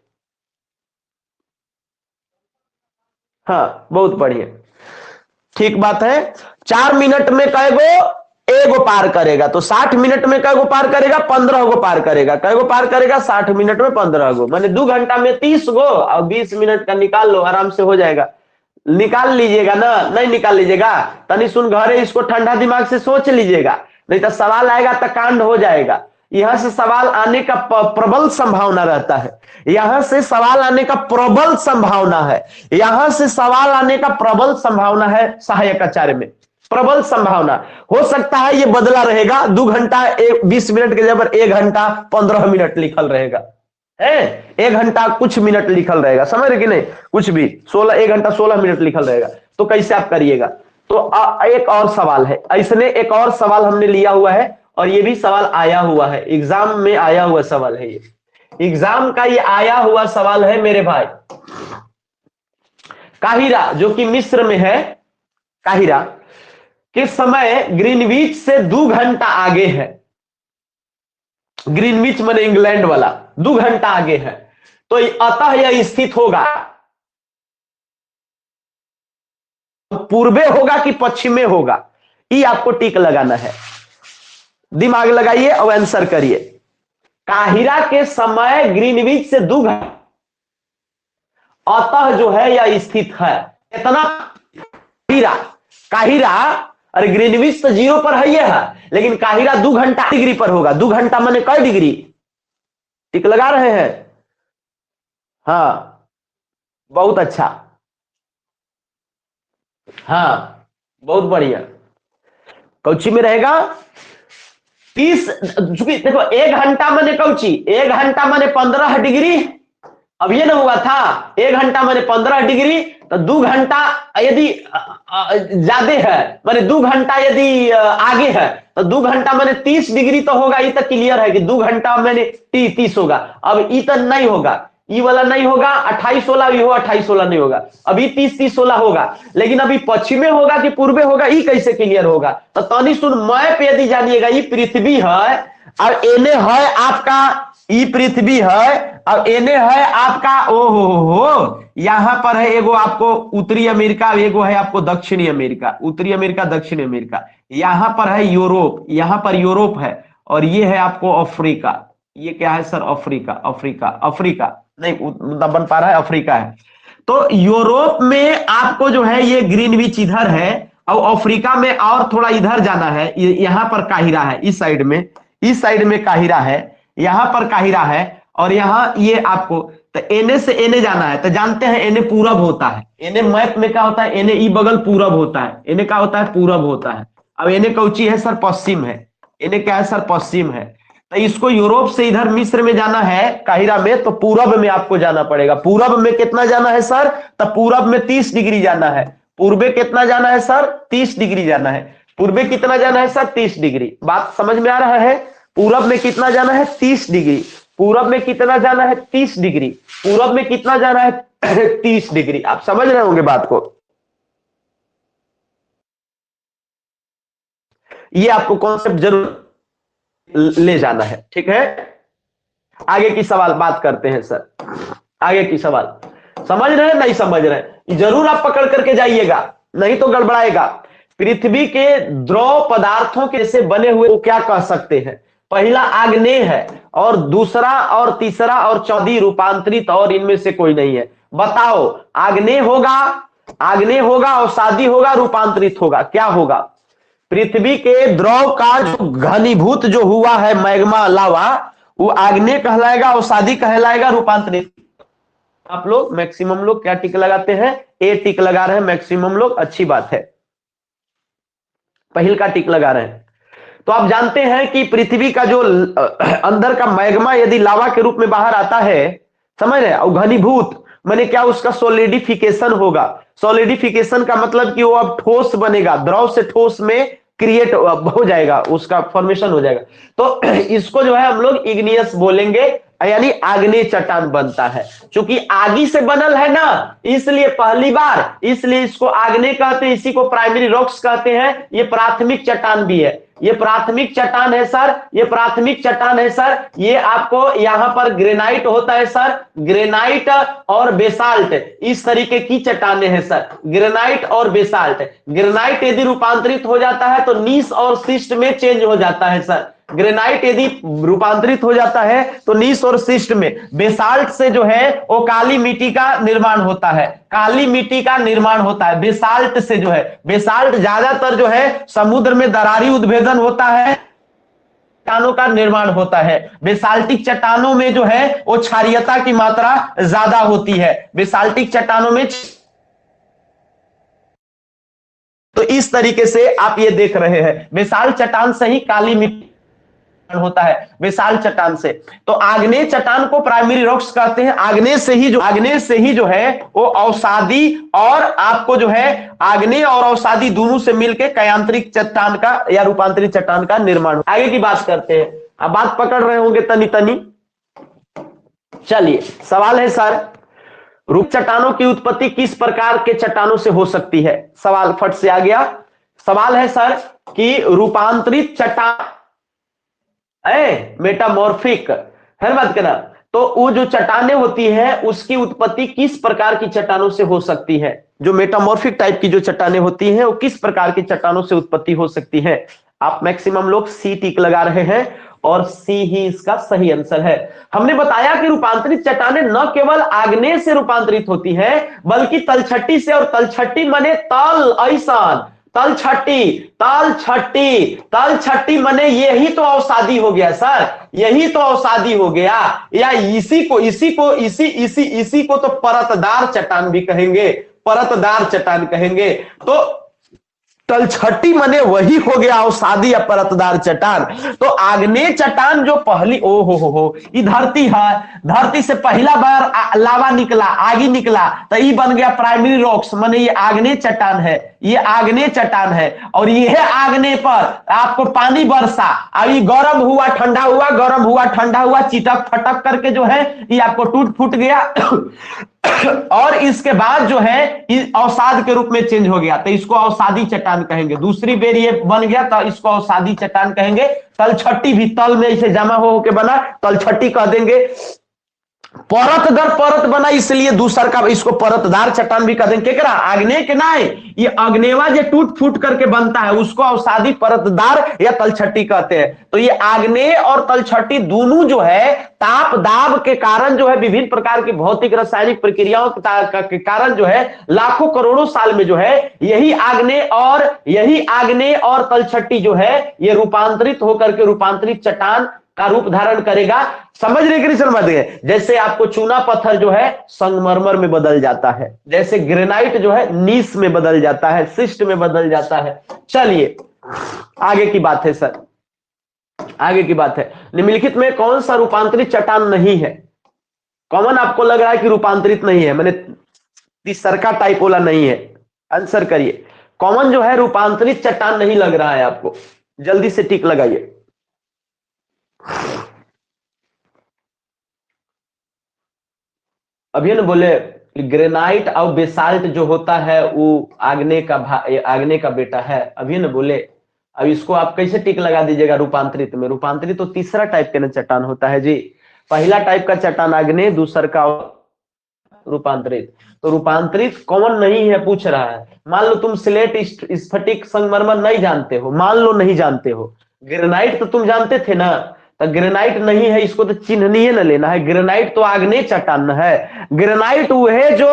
A: हाँ, बहुत बढ़िया, ठीक बात है। 4 मिनट में कै गो? एगो पार करेगा। तो 60 मिनट में कै गो पार करेगा? 15 गो पार करेगा। कै गो पार करेगा? 60 मिनट में 15 गो, माने 2 घंटा में 30 गो और 20 मिनट का निकाल लो, आराम से हो जाएगा। निकाल लीजिएगा ना? नहीं निकाल लीजिएगा? तनी सुन घरे इसको ठंडा दिमाग से सोच लीजिएगा, नहीं तो सवाल आएगा तो कांड हो जाएगा। यहां से सवाल आने का प्रबल संभावना रहता है। यहां से सवाल आने का प्रबल संभावना है। यहां से सवाल आने का प्रबल संभावना है सहायक आचार्य में, प्रबल संभावना। हो सकता है ये बदला रहेगा, 2 घंटा 20 मिनट के जगह पर 1 घंटा 15 मिनट लिखल रहेगा है, 1 घंटा कुछ मिनट लिखल रहेगा। समझ रहे कि नहीं? कुछ भी 1 घंटा 16 मिनट लिखल रहेगा। तो कैसे आप करिएगा? तो एक और सवाल है, ऐसने एक और सवाल हमने लिया हुआ है और ये भी सवाल आया हुआ है, एग्जाम में आया हुआ सवाल है। ये एग्जाम का ये आया हुआ सवाल है मेरे भाई। काहिरा जो कि मिस्र में है, काहिरा के समय ग्रीनविच से 2 घंटा आगे है। ग्रीनविच माने इंग्लैंड वाला 2 घंटा आगे है। तो अतः यह स्थित होगा, पूर्वे होगा कि पश्चिमे होगा, ये आपको टिक लगाना है। दिमाग लगाइए और आंसर करिए। काहिरा के समय ग्रीनविच से 2 घंटा अतः जो है यह स्थित है। इतना काहिरा, काहिरा अरे ग्रीनविच तो 0 पर है, ये है, लेकिन काहिरा 2 घंटा डिग्री पर होगा। 2 घंटा माने कई डिग्री? टिक लगा रहे हैं? हाँ, बहुत अच्छा, हाँ बहुत बढ़िया। कौची में रहेगा? 30, देखो 1 घंटा माने कौची? 1 घंटा माने 15 डिग्री। अब ये ना हुआ था 1 घंटा माने 15 डिग्री, तो 2 घंटा यदि ज्यादा है, माने 2 घंटा यदि आगे है तो 2 घंटा माने 30 डिग्री तो होगा। ये तो क्लियर है कि 2 घंटा माने 30 होगा। अब ये तो नहीं होगा, ये वाला नहीं होगा। 28-16 भी हो, 28-16 नहीं होगा। अभी 30-30-16 होगा, लेकिन अभी पश्चिमे होगा कि पूर्वे होगा, ये कैसे क्लियर होगा? तो तनी सुन, मैप यदि जानिएगा, ये पृथ्वी है और एने है आपका, ये पृथ्वी है और एने है आपका, ओहो यहां पर है एगो आपको उत्तरी अमेरिका, एगो है आपको दक्षिणी अमेरिका, उत्तरी अमेरिका दक्षिणी अमेरिका। यहां पर है यूरोप, यहां पर यूरोप है, और ये है आपको अफ्रीका। ये क्या है सर? अफ्रीका, अफ्रीका, अफ्रीका नहीं बन पा रहा है, अफ्रीका है। तो यूरोप में आपको जो है ये ग्रीनविच इधर है, और अफ्रीका में और थोड़ा इधर जाना है, यहां पर काहिरा है, इस साइड में, इस साइड में काहिरा है, यहां पर काहिरा है, और यहां ये आपको, तो एने से एने जाना है। तो जानते हैं एने पूरब होता है, एने मैप में क्या होता है? एने ई बगल पूरब होता है, एने क्या होता है? पूरब होता है। अब एने कौची है सर? पश्चिम है। एने क्या है सर? पश्चिम है। तो इसको यूरोप से इधर मिस्र में जाना है, काहिरा में, तो पूरब में आपको जाना पड़ेगा। पूरब में कितना जाना है सर? तो पूरब में 30 डिग्री जाना है। पूर्वे कितना जाना है सर? 30 डिग्री जाना है। पूर्वे कितना जाना है सर? 30 डिग्री। बात समझ में आ रहा है? पूरब में कितना जाना है? 30 डिग्री। पूरब में कितना जाना है? 30 डिग्री। पूरब में कितना जाना है? 30 डिग्री। आप समझ रहे होंगे बात को। ये आपको कॉन्सेप्ट जरूर ले जाना है, ठीक है? आगे की सवाल बात करते हैं सर। आगे की सवाल समझ रहे हैं? नहीं समझ रहे हैं? जरूर आप पकड़ करके जाइएगा, नहीं तो गड़बड़ाएगा। पृथ्वी के द्रव पदार्थों के से बने हुए को क्या कह सकते हैं? पहला आग्नेय है, और दूसरा और तीसरा और चौथी रूपांतरित, और इनमें से कोई नहीं है। बताओ, आग्नेय होगा, अवसादी होगा, रूपांतरित होगा, क्या होगा? पृथ्वी के द्रव का जो घनीभूत जो हुआ है मैग्मा लावा, वो आग्नेय कहलाएगा, अवसादी कहलाएगा, रूपांतरित। आप लोग मैक्सिमम लोग क्या टिक लगाते हैं? ए टिक लगा रहे हैं मैक्सिमम लोग, अच्छी बात है, पहल का टिक लगा रहे हैं। तो आप जानते हैं कि पृथ्वी का जो अंदर का मैग्मा यदि लावा के रूप में बाहर आता है, समझ रहे हैं, और घनीभूत माने क्या? उसका सोलिडिफिकेशन होगा। सोलिडिफिकेशन का मतलब कि वो अब ठोस बनेगा, द्रव से ठोस में क्रिएट हो जाएगा, उसका फॉर्मेशन हो जाएगा। तो इसको जो है हम लोग इग्नियस बोलेंगे, यानी आग्नेय चट्टान बनता है। क्योंकि आगी से बनल है ना, इसलिए पहली बार, इसलिए इसको आग्नेय कहते हैं, इसी को प्राइमरी रॉक्स कहते हैं। ये प्राथमिक चट्टान भी है, ये प्राथमिक चट्टान है सर, ये प्राथमिक चट्टान है सर। ये आपको यहां पर ग्रेनाइट होता है सर, ग्रेनाइट और बेसाल्ट, इस तरीके की चट्टाने हैं सर, ग्रेनाइट और बेसाल्ट। ग्रेनाइट यदि रूपांतरित हो जाता है तो नीस और शिस्ट में चेंज हो जाता है सर। ग्रेनाइट यदि रूपांतरित हो जाता है तो नीस और शिस्ट में। बेसाल्ट से जो है वो काली मिट्टी का निर्माण होता है, काली मिट्टी का निर्माण होता है बेसाल्ट से जो है। बेसाल्ट ज्यादातर जो है समुद्र में दरारी उद्भेदन होता है, चट्टानों का निर्माण होता है। बेसाल्टिक चट्टानों में जो है वो क्षारीयता की मात्रा ज्यादा होती है, बेसाल्टिक चट्टानों में। तो इस तरीके से आप ये देख रहे हैं, बेसाल्ट चट्टान से ही काली मिट्टी होता है, बेसाल्ट चट्टान से। तो आग्नेय चट्टान को प्राइमरी रॉक्स कहते हैं। आग्नेय से ही जो है वो अवसादी, और आपको जो है आग्नेय और अवसादी दोनों से मिलकर कयांतरिक चट्टान का या रूपांतरित चट्टान का निर्माण। आगे की बात करते हैं, अब बात पकड़ रहे होंगे तनी तनी। चलिए सवाल है सर, रूप चट्टानों की उत्पत्ति किस प्रकार के चट्टानों से हो सकती है? सवाल फट से आ गया। सवाल है सर कि रूपांतरित चट्टान मेटामॉर्फिक है बात करना, तो वो जो चट्टानें होती है उसकी उत्पत्ति किस प्रकार की चट्टानों से हो सकती है? जो मेटामॉर्फिक टाइप की जो चट्टानें होती हैं वो किस प्रकार की चट्टानों से उत्पत्ति हो सकती है? आप मैक्सिमम लोग सी टिक लगा रहे हैं और सी ही इसका सही आंसर है। हमने बताया कि रूपांतरित चट्टानें न केवल आग्नेय से रूपांतरित होती हैं बल्कि तलछटी से, और तलछटी माने तल ऐसा, तल छट्टी मने यही तो अवसादी हो गया सर, यही तो अवसादी हो गया, या इसी को तो परतदार चट्टान भी कहेंगे, परतदार चट्टान कहेंगे। तो तलछटी मने वही हो गया अवसादी या परतदार चट्टान। तो आग्नेय चट्टान जो पहली, ओ हो, ये धरती है, धरती से पहला बार लावा निकला, आगी निकला, तो ये बन गया प्राइमरी रॉक्स, माने ये आग्नेय चट्टान है, ये आग्नेय चट्टान है। और यह आग्नेय पर आपको पानी बरसा, अभी गर्म हुआ ठंडा हुआ, गर्म हुआ ठंडा हुआ, चिटक फटक करके जो है ये आपको टूट फूट गया और इसके बाद जो है अवसाद के रूप में चेंज हो गया, तो इसको अवसादी चट्टान कहेंगे। दूसरी बेर ये बन गया तो इसको अवसादी चट्टान कहेंगे। तलछट्टी भी तल में इसे जमा होकर बना, तलछट्टी कह देंगे। परत दर परत बना, इसलिए दूसर का इसको परतदार चट्टान भी कह देंगे। क्या आग्नेय के ना, ये अग्नेवा जो टूट फूट करके बनता है उसको अवसादी, परतदार या तलछट्टी कहते हैं। तो ये आग्नेय और तलछट्टी दोनों जो है ताप दाब के कारण जो है विभिन्न प्रकार की भौतिक रासायनिक प्रक्रियाओं के कारण जो है लाखों करोड़ों साल में जो है यही आग्नेय और तलछट्टी जो है ये रूपांतरित होकर के रूपांतरित चट्टान का रूप धारण करेगा। समझ रहे कि समझ गए? जैसे आपको चूना पत्थर जो है संगमरमर में बदल जाता है, जैसे ग्रेनाइट जो है नीस में बदल जाता है, शिस्ट में बदल जाता है। चलिए आगे की बात है सर, आगे की बात है, निम्नलिखित में कौन सा रूपांतरित चट्टान नहीं है? कॉमन आपको लग रहा है कि रूपांतरित नहीं है, मैंने तीसरका टाइप वाला नहीं है, आंसर करिए। कॉमन जो है रूपांतरित चट्टान नहीं लग रहा है आपको, जल्दी से टिक लगाइए। अभी ना बोले ग्रेनाइट और बेसाल्ट जो होता है वो आग्नेय का बेटा है, अभी ना बोले। अब इसको आप कैसे टिक लगा दीजिएगा रूपांतरित में? रूपांतरित तो तीसरा टाइप का चट्टान होता है जी। पहला टाइप का चट्टान आग्नेय, दूसरा का रूपांतरित। तो रूपांतरित कॉमन नहीं है पूछ रहा है। मान लो तुम स्लेट स्फटिक संगमरमर नहीं जानते हो, मान लो नहीं जानते हो, ग्रेनाइट तो तुम जानते थे ना, तो ग्रेनाइट नहीं है, इसको तो चिन्हनीय न लेना है। ग्रेनाइट तो आग्नेय चट्टान है। ग्रेनाइट वह जो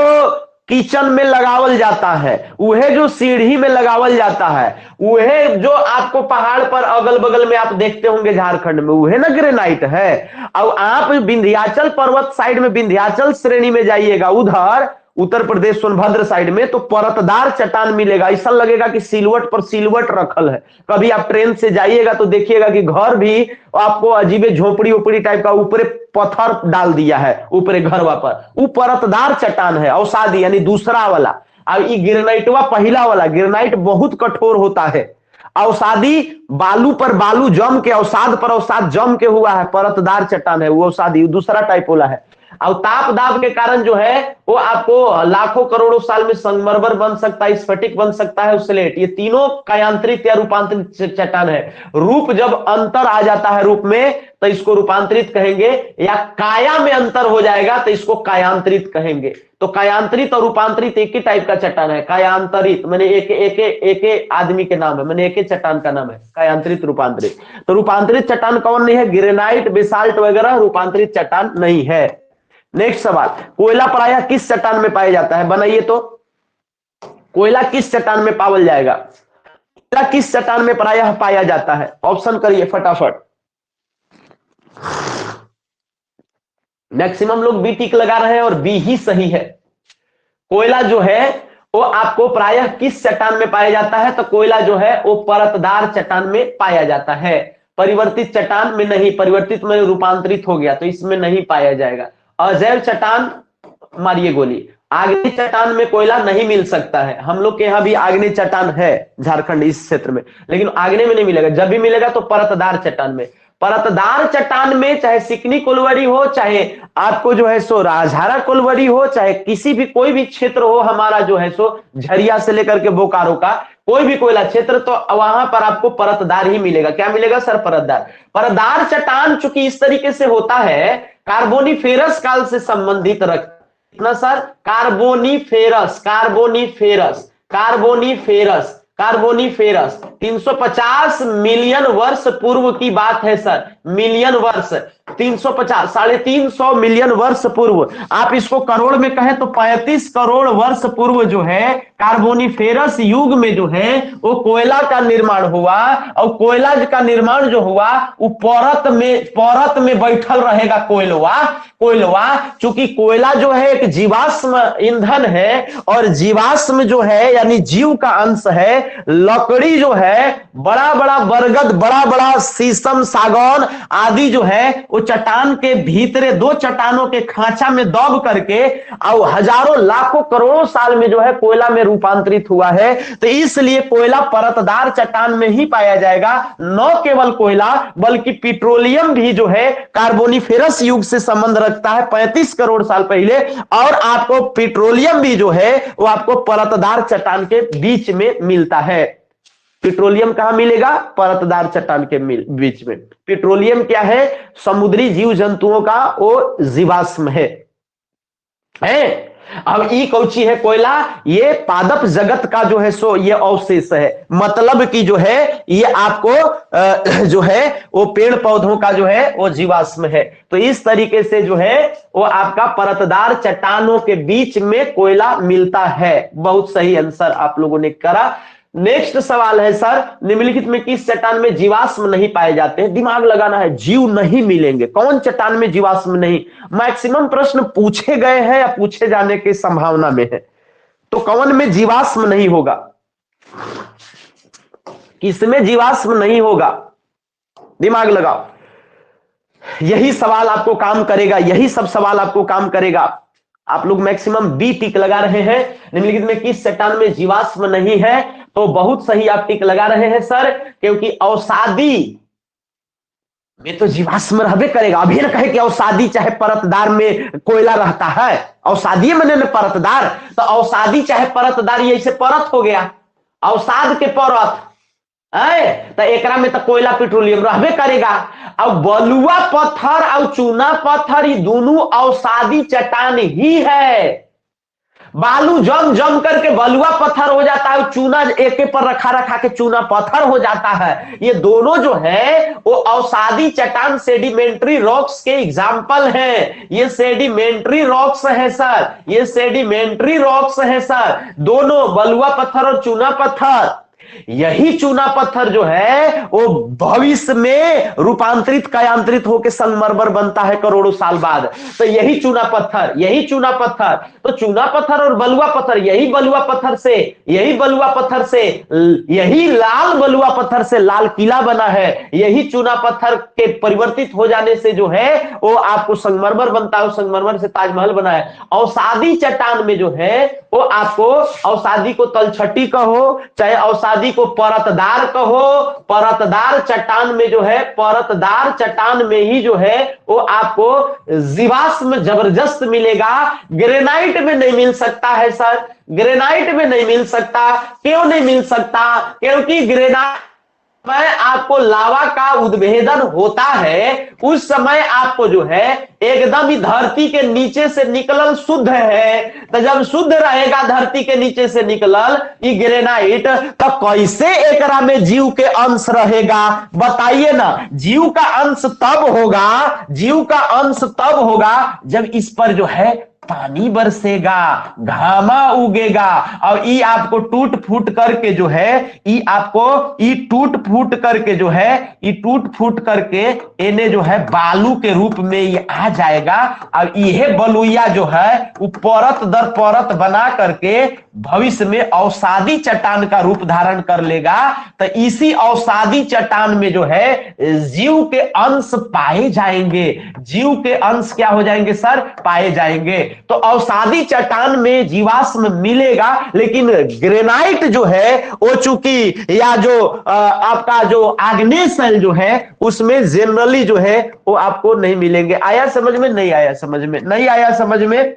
A: किचन में लगावल जाता है, वह जो सीढ़ी में लगावल जाता है, वह जो आपको पहाड़ पर अगल बगल में आप देखते होंगे झारखंड में, वह ना ग्रेनाइट है। अब आप विंध्याचल पर्वत साइड में, विंध्याचल श्रेणी में जाइएगा, उधर उत्तर प्रदेश सोनभद्र साइड में, तो परतदार चट्टान मिलेगा। ऐसा लगेगा कि सिलवट पर सिलवट रखल है। कभी आप ट्रेन से जाइएगा तो देखिएगा कि घर भी आपको अजीबे झोपड़ी ओपड़ी टाइप का ऊपर पत्थर डाल दिया है ऊपर घरवा पर, वो परतदार चट्टान है। अवसादी यानी दूसरा वाला। अब ये ग्रेनाइटवा पहला वाला, ग्रेनाइट बहुत कठोर होता है। अवसादी बालू पर बालू जम के, अवसाद पर अवसाद जम के हुआ है, परतदार चट्टान है वो अवसादी, दूसरा टाइप वाला है। और ताप दाब के कारण जो है वो आपको लाखों करोड़ों साल में संगमरमर बन सकता है, स्फटिक बन सकता है, स्लेट। ये तीनों कायांतरित या रूपांतरित चट्टान है। रूप जब अंतर आ जाता है रूप में तो इसको रूपांतरित कहेंगे, या काया में अंतर हो जाएगा तो इसको कायांतरित कहेंगे। तो कायांतरित और रूपांतरित एक ही टाइप का चट्टान है। कायांतरित मैंने एक आदमी के नाम है, मैंने एक चट्टान का नाम है। कायांतरित रूपांतरित, तो रूपांतरित चट्टान कौन नहीं है? ग्रेनाइट, बेसाल्ट वगैरह रूपांतरित चट्टान नहीं है। नेक्स्ट सवाल, कोयला प्रायः किस चट्टान में पाया जाता है? बनाइए तो, कोयला किस चट्टान में पावल जाएगा? कोयला किस चट्टान में प्रायः पाया जाता है? ऑप्शन करिए फटाफट। मैक्सिमम लोग बी टिक लगा रहे हैं और बी ही सही है। कोयला जो है वो आपको प्रायः किस चट्टान में पाया जाता है? तो कोयला जो है वो परतदार चट्टान में पाया जाता है, परिवर्तित चट्टान में नहीं। परिवर्तित में रूपांतरित हो गया तो इसमें नहीं पाया जाएगा। अजैव चट्टान, मारिए गोली। आग्नेय चट्टान में कोयला नहीं मिल सकता है। हम लोग के यहाँ भी आग्नेय चट्टान है झारखंड इस क्षेत्र में, लेकिन आग्नेय में नहीं मिलेगा। जब भी मिलेगा तो परतदार चट्टान में। परतदार चट्टान में चाहे सिकनी कोलवरी हो, चाहे आपको जो है सो राजहारा कोलवरी हो, चाहे किसी भी कोई भी क्षेत्र हो हमारा जो है सो झरिया से लेकर के बोकारो का कोई भी कोयला क्षेत्र, तो वहां पर आपको परतदार ही मिलेगा। क्या मिलेगा सर? परतदार। परतदार चट्टान चूंकि इस तरीके से होता है, कार्बोनिफेरस काल से संबंधित रखना sir. Carboniferous, Carboniferous, Carboniferous, Carboniferous 350 million वर्ष पूर्व की बात है सर। मिलियन वर्ष 350, 350 मिलियन वर्ष पूर्व। आप इसको करोड़ में कहें तो 35 करोड़ वर्ष पूर्व जो है कार्बोनिफेरस युग में जो है वो कोयला का निर्माण हुआ। और कोयला का निर्माण जो हुआ वो परत में बैठल रहेगा कोयलवा। चूंकि कोयला जो है एक जीवाश्म ईंधन है, और जीवाश्म जो है यानी जीव का अंश है। लकड़ी जो है बड़ा बड़ा बरगद, बड़ा बड़ा शीशम, सागौन आदि जो है वो चट्टान के भीतरे दो चट्टानों के खांचा में दब करके और हजारों लाखों करोड़ों साल में जो है कोयला में रूपांतरित हुआ है। तो इसलिए कोयला परतदार चट्टान में ही पाया जाएगा। न केवल कोयला बल्कि पेट्रोलियम भी जो है कार्बोनिफेरस युग से संबंध रखता है 35 करोड़ साल पहले। और आपको पेट्रोलियम भी जो है वो आपको परतदार चट्टान के बीच में मिलता है। पेट्रोलियम कहां मिलेगा? परतदार चट्टान के बीच में। पेट्रोलियम क्या है? समुद्री जीव जंतुओं का वो जीवाश्म है। अब ई कौची है? कोयला ये पादप जगत का जो है सो ये अवशेष है। मतलब कि जो है ये आपको जो है वो पेड़ पौधों का जो है वो जीवाश्म है। तो इस तरीके से जो है वो आपका परतदार चट्टानों के बीच में कोयला मिलता है। बहुत सही आंसर आप लोगों ने करा। नेक्स्ट सवाल है सर, निम्नलिखित में किस चट्टान में जीवाश्म नहीं पाए जाते हैं? दिमाग लगाना है, जीव नहीं मिलेंगे। कौन चट्टान में जीवाश्म नहीं? मैक्सिमम प्रश्न पूछे गए हैं या पूछे जाने की संभावना में है। तो कौन में जीवाश्म नहीं होगा? किसमें जीवाश्म नहीं होगा? दिमाग लगाओ। यही सवाल आपको काम करेगा, यही सब सवाल आपको काम करेगा। आप लोग मैक्सिमम बी टिक लगा रहे हैं। निम्नलिखित में किस चट्टान में जीवाश्म नहीं है? तो बहुत सही आप टिक लगा रहे हैं सर, क्योंकि अवसादी में तो जीवाश्म रहबे करेगा। अभी न कहे कि अवसादी चाहे परतदार में कोयला रहता है। अवसादी मैंने परतदार, तो अवसादी चाहे परतदार ये ऐसे परत हो गया, अवसाद के परत है, तो एकरा में तो कोयला पेट्रोलियम रहबे करेगा। अब बलुआ पत्थर और चूना पत्थर ये दोनों अवसादी चट्टान ही है। बालू जम जम करके बलुआ पत्थर हो जाता है, चूना एक पर रखा रखा के चूना पत्थर हो जाता है। ये दोनों जो है वो अवसादी चट्टान सेडिमेंट्री रॉक्स के एग्जाम्पल हैं। ये सेडिमेंट्री रॉक्स है सर, ये सेडिमेंट्री रॉक्स है सर, दोनों बलुआ पत्थर और चूना पत्थर। यही चूना पत्थर जो है वो भविष्य में रूपांतरित कायांतरित होकर संगमरमर बनता है करोड़ों साल बाद। तो यही चूना पत्थर, यही चूना पत्थर, तो चूना पत्थर और बलुआ पत्थर, यही बलुआ पत्थर से, यही बलुआ पत्थर से, यही लाल बलुआ पत्थर से लाल किला बना है। यही चूना पत्थर के परिवर्तित हो जाने से जो है वो आपको संगमरमर बनता है, संगमरमर से ताजमहल बना है। अवसादी चट्टान में जो है वो आपको, अवसादी को तलछटी कहो चाहे अवसादी को परतदार कहो, परतदार चट्टान में जो है, परतदार चट्टान में ही जो है वो आपको जीवाश्म जबरदस्त मिलेगा। ग्रेनाइट में नहीं मिल सकता है सर, ग्रेनाइट में नहीं मिल सकता। क्यों नहीं मिल सकता? क्योंकि ग्रेनाइट में आपको लावा का उद्भेदन होता है, उस समय आपको जो है एकदम ही धरती के नीचे से निकलल शुद्ध है। तो जब शुद्ध रहेगा धरती के नीचे से निकलल ये ग्रेनाइट, तो कैसे एकरा में जीव के अंश रहेगा? बताइए ना। जीव का अंश तब होगा, जीव का अंश तब होगा जब इस पर जो है पानी बरसेगा, घामा उगेगा, और ये आपको टूट फूट करके जो है, ये आपको ये टूट फूट करके जो है, ये टूट फूट करके इन्हें जो है बालू के रूप में ये आ जाएगा। और यह बलुइया जो है वो परत दर परत बना करके भविष्य में अवसादी चट्टान का रूप धारण कर लेगा। तो इसी अवसादी चट्टान में जो है जीव के अंश पाए जाएंगे, जीव के अंश क्या हो जाएंगे सर? पाए जाएंगे। तो अवसादी चट्टान में जीवाश्म मिलेगा, लेकिन ग्रेनाइट जो है वो चूंकि या जो आपका जो आग्नेय शैल जो है उसमें जनरली जो है वो आपको नहीं मिलेंगे। आया समझ में? नहीं आया समझ में? नहीं आया समझ में?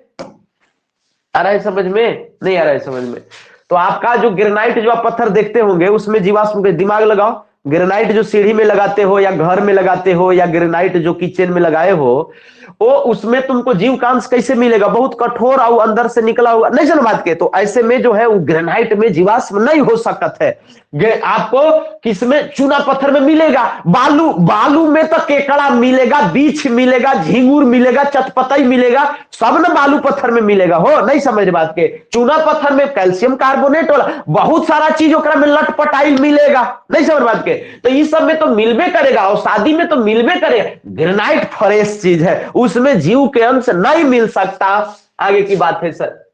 A: आ रहा है समझ में? नहीं आ रहा है समझ में? तो आपका जो ग्रेनाइट जो आप पत्थर देखते होंगे उसमें जीवाश्म के, दिमाग लगाओ, ग्रेनाइट जो सीढ़ी में लगाते हो या घर में लगाते हो या ग्रेनाइट जो किचन में लगाए हो, वो उसमें तुमको जीव का अंश कैसे मिलेगा? बहुत कठोर और अंदर से निकला हुआ, नहीं समझ बात के? तो ऐसे में जो है वो ग्रेनाइट में जीवाश्म नहीं हो सकता है। आपको किसमें? चूना पत्थर में मिलेगा। बालू, बालू में तो केकड़ा मिलेगा, बीछ मिलेगा, झिंगुर मिलेगा, चटपटाई मिलेगा, सब ना बालू पत्थर में मिलेगा। हो नहीं समझ बात के? चूना पत्थर में कैल्शियम कार्बोनेट वाला बहुत सारा चीज ओकरा में लटपटाई मिलेगा, नहीं समझ बात के? तो इस सब में तो मिलबे करेगा, और शादी में तो मिलबे करेगा। ग्रेनाइट फ्रेश चीज है, उसमें जीव के अंश नहीं मिल सकता। आगे की बात है सर,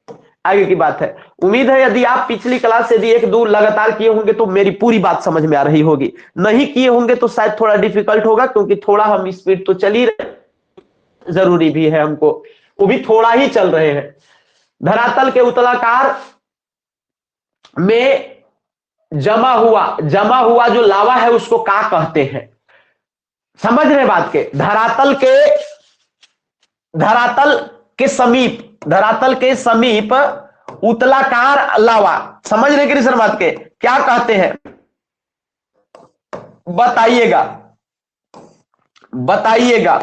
A: आगे की बात है। उम्मीद है यदि आप पिछली क्लास यदि एक दो लगातार किए होंगे तो मेरी पूरी बात समझ में आ रही होगी। नहीं किए होंगे तो शायद थोड़ा डिफिकल्ट होगा, क्योंकि थोड़ा हम स्पीड तो चल ही रहे, जरूरी भी है हमको, वो भी थोड़ा ही चल रहे हैं। धरातल के उतलाकार में जमा हुआ जो लावा है उसको क्या कहते हैं? समझ रहे बात के? धरातल के समीप उतलाकार लावा, समझ रहे कि सर बात के? क्या कहते हैं बताइएगा, बताइएगा,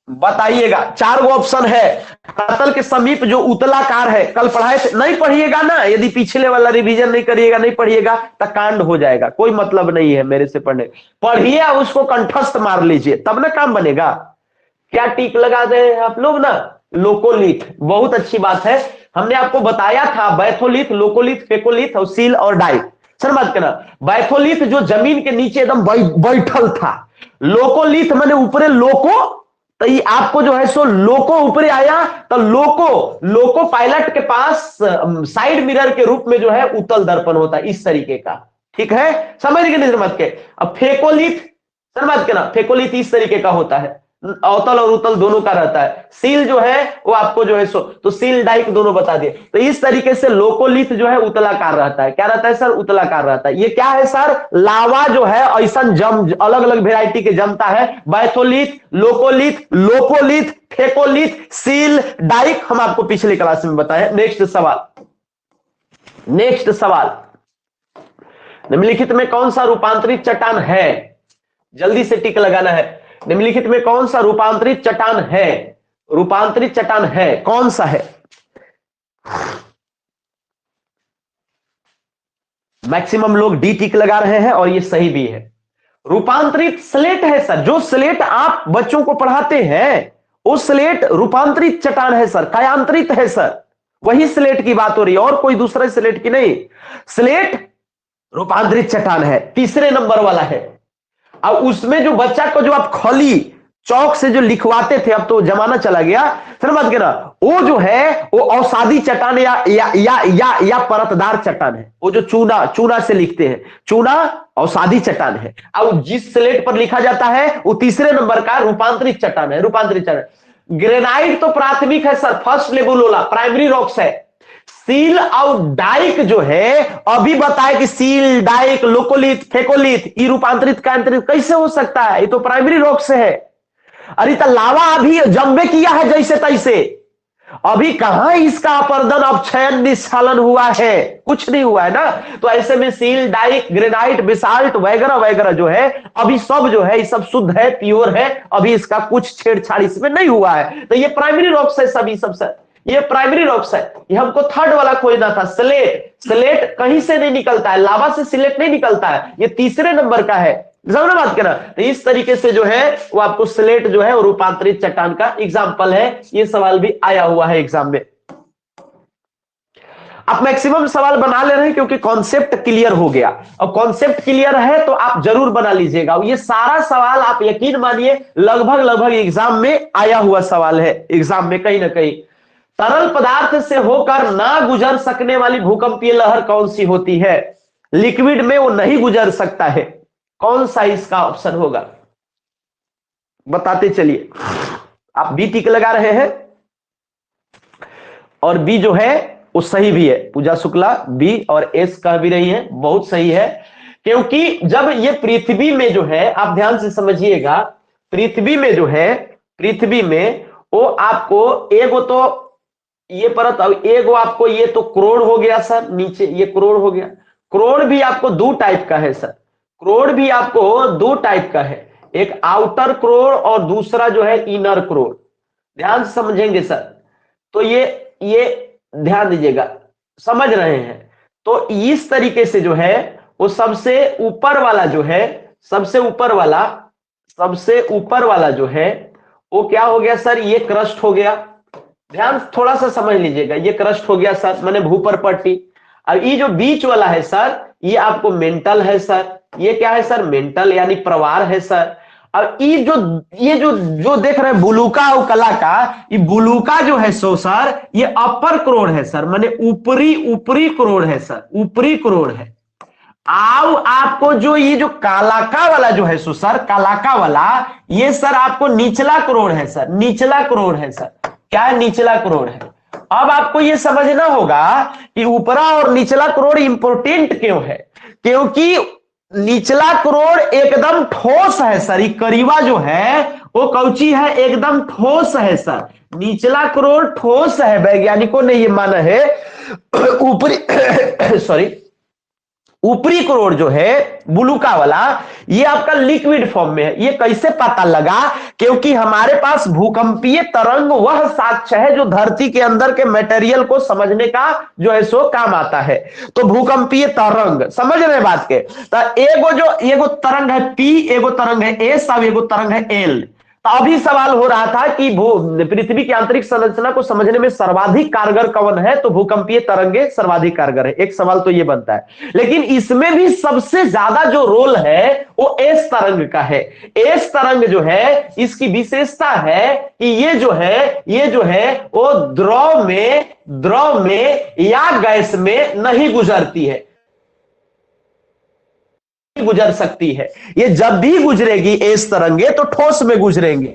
A: बताइएगा। 4 ऑप्शन है। धरातल के समीप जो उतलाकार है, कल पढ़ाए थे, नहीं पढ़िएगा ना, यदि पिछले वाला रिवीजन नहीं करिएगा, नहीं पढ़िएगा तो कांड हो जाएगा। कोई मतलब नहीं है मेरे से पढ़ने, पढ़िए उसको कंठस्थ मार लीजिए, तब ना काम बनेगा। क्या टिक लगा दे आप लोग ना? लोकोलिथ, बहुत अच्छी बात है। हमने आपको बताया था बैथोलिथ, लोकोलिथ, फेकोलिथ और सील और डाई। सर बात करना, बैथोलिथ जो जमीन के नीचे एकदम बैठल था, लोकोलिथ मैंने ऊपरे लोको, तो ये आपको जो है सो लोको ऊपरे आया, तो लोको पायलट के पास साइड मिरर के रूप में जो है उत्तल दर्पण होता है इस तरीके का, ठीक है? समझ गए नहीं मत के? अब फेकोलिथ, सर बात करना, फेकोलिथ इस तरीके का होता है, अवतल और उत्तल दोनों का रहता है। सील जो है वो आपको जो है सो, तो सील डाइक दोनों बता दिए। तो इस तरीके से लोकोलिथ जो है उतलाकार रहता है। क्या रहता है सर? उतलाकार रहता है। ये क्या है सर? लावा जो है ऐसा जम, अलग अलग वेराइटी के जमता है। बैथोलिथ, लोकोलिथ, लोपोलिथ, फेकोलिथ, सील डाइक, हम आपको पिछले क्लास में बताए। नेक्स्ट सवाल, निम्नलिखित में कौन सा रूपांतरित चट्टान है? जल्दी से टिक लगाना है। निम्नलिखित में कौन सा रूपांतरित चट्टान है? रूपांतरित चट्टान है, कौन सा है? मैक्सिमम लोग डी टिक लगा रहे हैं और ये सही भी है। रूपांतरित स्लेट है सर, जो स्लेट आप बच्चों को पढ़ाते हैं वो स्लेट रूपांतरित चट्टान है सर, कायांतरित है सर, वही स्लेट की बात हो रही है और कोई दूसरा स्लेट की नहीं। स्लेट रूपांतरित चट्टान है, तीसरे नंबर वाला है। अब उसमें जो बच्चा को जो आप खली चौक से जो लिखवाते थे, अब तो जमाना चला गया, समझ गए ना, वो जो है वो अवसादी चट्टान या परतदार चट्टान है। वो जो चूना चूना से लिखते हैं, चूना अवसादी चट्टान है। अब जिस स्लेट पर लिखा जाता है वो तीसरे नंबर का रूपांतरित चट्टान है, रूपांतरित चट्टान। ग्रेनाइट तो प्राथमिक है सर, फर्स्ट लेवल वाला प्राइमरी रॉक्स है। सील और डाइक जो है, अभी बताए कि सील, डाइक, लोकोलिथ, फेकोलिथ, ये रूपांतरित कायांतरित कैसे हो सकता है? ये तो प्राइमरी रॉक से है। अरे तो लावा अभी जम्बे किया है जैसे तैसे, अभी कहां इसका अपर्दन अपक्षयन निस्खलन हुआ है? कुछ नहीं हुआ है ना। तो ऐसे में सील, डाइक, ग्रेनाइट, बेसाल्ट वगैरह वगैरह जो है अभी सब जो है ये सब शुद्ध है, प्योर है, अभी इसका कुछ छेड़छाड़ इसमें नहीं हुआ है। तो ये प्राइमरी रॉक्स है सभी, सबसे ये प्राइमरी रॉक्स है। ये हमको थर्ड वाला खोजना था, स्लेट। स्लेट कहीं से नहीं निकलता है, लावा से स्लेट नहीं निकलता है, ये तीसरे नंबर का है, समझना बात करना। तो इस तरीके से जो है वो आपको स्लेट जो है वो रूपांतरित चट्टान का एग्जाम्पल है। ये सवाल भी आया हुआ है एग्जाम में। आप मैक्सिमम सवाल बना ले रहे हैं क्योंकि कॉन्सेप्ट क्लियर हो गया, और कॉन्सेप्ट क्लियर है तो आप जरूर बना लीजिएगा। ये सारा सवाल आप यकीन मानिए लगभग एग्जाम में आया हुआ सवाल है, एग्जाम में कहीं ना कहीं। तरल पदार्थ से होकर ना गुजर सकने वाली भूकंपीय लहर कौन सी होती है? लिक्विड में वो नहीं गुजर सकता है, कौन सा इसका ऑप्शन होगा? बताते चलिए। आप बी टिक लगा रहे हैं और बी जो है वो सही भी है, पूजा शुक्ला बी और एस कह भी रही है, बहुत सही है। क्योंकि जब ये पृथ्वी में जो है, आप ध्यान से समझिएगा, पृथ्वी में जो है, पृथ्वी में वो आपको एगो तो ये परत, अब एगो आपको ये तो क्रोड़ हो गया सर, नीचे ये क्रोड़ हो गया। क्रोड़ भी आपको दो टाइप का है सर, क्रोड़ भी आपको दो टाइप का है, एक आउटर क्रोड़ और दूसरा जो है इनर क्रोड़। ध्यान से समझेंगे सर, तो ये ध्यान दीजिएगा, समझ रहे हैं? तो इस तरीके से जो है वो सबसे ऊपर वाला जो है, सबसे ऊपर वाला जो है वो क्या हो गया सर? ये क्रस्ट हो गया। ध्यान थोड़ा सा समझ लीजिएगा, ये क्रस्ट हो गया सर, मैंने भूपर पट्टी। अब ये जो बीच वाला है सर, ये आपको मेंटल है सर। ये क्या है सर? मेंटल यानी प्रवार है सर। अब ये जो देख रहे हैं बुलुका और कला का, ये बुलुका जो है सो सर ये अपर क्रोड़ है सर, माने ऊपरी क्रोड़ है सर, ऊपरी क्रोड़ है। आओ आपको जो ये जो कालाका वाला जो है सो सर, कालाका वाला ये सर आपको निचला क्रोड़ है सर, निचला क्रोड़ है सर। क्या है? निचला क्रोड़ है। अब आपको ये समझना होगा कि ऊपरा और निचला क्रोड़ इंपोर्टेंट क्यों है? क्योंकि निचला क्रोड़ एकदम ठोस है सर, ये करीबा जो है वो कौची है? एकदम ठोस है सर। निचला क्रोड़ ठोस है, वैज्ञानिकों ने ये माना है। ऊपरी सॉरी ऊपरी क्रोड़ जो है बुलुका वाला, ये आपका लिक्विड फॉर्म में है। ये कैसे पता लगा? क्योंकि हमारे पास भूकंपीय तरंग वह साक्ष्य है जो धरती के अंदर के मटेरियल को समझने का जो है सो काम आता है। तो भूकंपीय तरंग समझ रहे बात के? तो एगो तरंग है पी, एगो तरंग है एस, अब एगो तरंग है एल। तो अभी सवाल हो रहा था कि पृथ्वी की आंतरिक संरचना को समझने में सर्वाधिक कारगर कौन है? तो भूकंपीय तरंगे सर्वाधिक कारगर है, एक सवाल तो ये बनता है। लेकिन इसमें भी सबसे ज्यादा जो रोल है वो एस तरंग का है। एस तरंग जो है इसकी विशेषता है कि ये जो है वो द्रव में या गैस में नहीं गुजरती है, गुजर सकती है। ये जब भी गुजरेगी एस तरंगे तो ठोस में गुजरेंगे।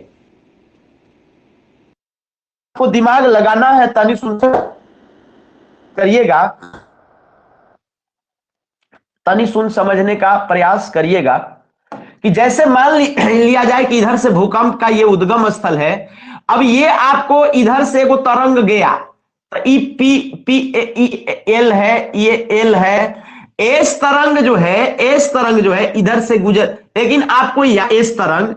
A: आपको दिमाग लगाना है, तनी सुन करिएगा, तनी सुन समझने का प्रयास करिएगा कि जैसे मान लिया जाए कि इधर से भूकंप का ये उद्गम स्थल है। अब ये आपको इधर से एगो तरंग गया, तो ई पी एल है, ये एल है। एस तरंग जो है इधर से गुजर, लेकिन आपको एस तरंग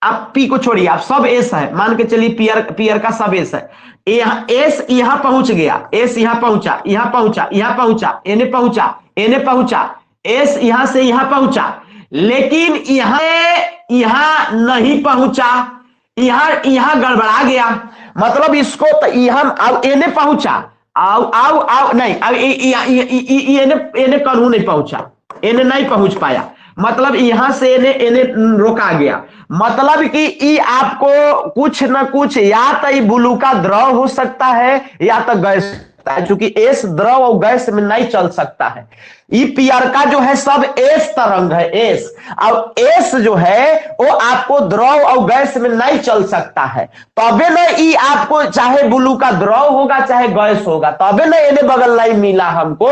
A: आप पी को छोड़िए, आप सब एस है, मान के चलिए पियर का सब एस है, एस यहां पहुंच गया, एस यहां पहुंचा, यहां पहुंचा, यहां पहुंचा, एने पहुंचा, एने पहुंचा, एस यहां से यहां पहुंचा, लेकिन यहां नहीं पहुंचा, यहां गड़बड़ा गया। मतलब इसको तो यहां एने पहुंचा, आओ नहीं, अब एने कन्हू नहीं पहुंचा, एने नहीं पहुंच पाया, मतलब यहां से एने रोका गया। मतलब कि ई आपको कुछ ना कुछ या तो ब्लू का द्रव हो सकता है या तो गैस, क्योंकि एस द्रव और गैस में नहीं चल सकता है। ई पियर का जो है सब एस तरंग है, एस, और एस जो है वो आपको द्रव और गैस में नहीं चल सकता है, तबे ना ई आपको चाहे ब्लू का द्रव होगा चाहे गैस होगा, तबे ना एने बगल नहीं मिला हमको।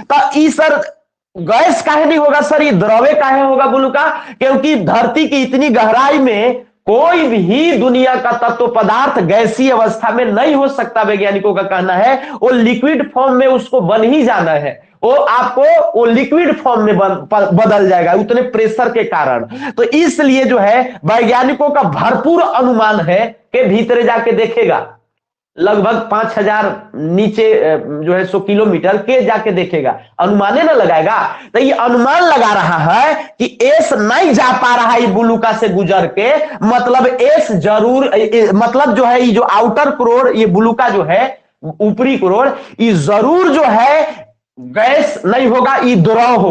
A: तो ई सर गैस काहे नहीं होगा सर, ये द्रव्य काहे होगा ब्लू का, क्योंकि धरती की इतनी गहराई में कोई भी दुनिया का तत्व पदार्थ गैसीय अवस्था में नहीं हो सकता। वैज्ञानिकों का कहना है वो लिक्विड फॉर्म में उसको बन ही जाना है, वो आपको वो लिक्विड फॉर्म में बदल जाएगा उतने प्रेशर के कारण। तो इसलिए जो है वैज्ञानिकों का भरपूर अनुमान है कि भीतर जाके देखेगा, लगभग 5000 नीचे जो है 100 किलोमीटर के जाके देखेगा, अनुमाने ना लगाएगा। तो ये अनुमान लगा रहा है कि एस नहीं जा पा रहा है बुलुका से गुजर के, मतलब एस जरूर, मतलब जो है ये जो आउटर कोर, ये बुलुका जो है ऊपरी कोर, ये जरूर जो है गैस नहीं होगा, ये द्रव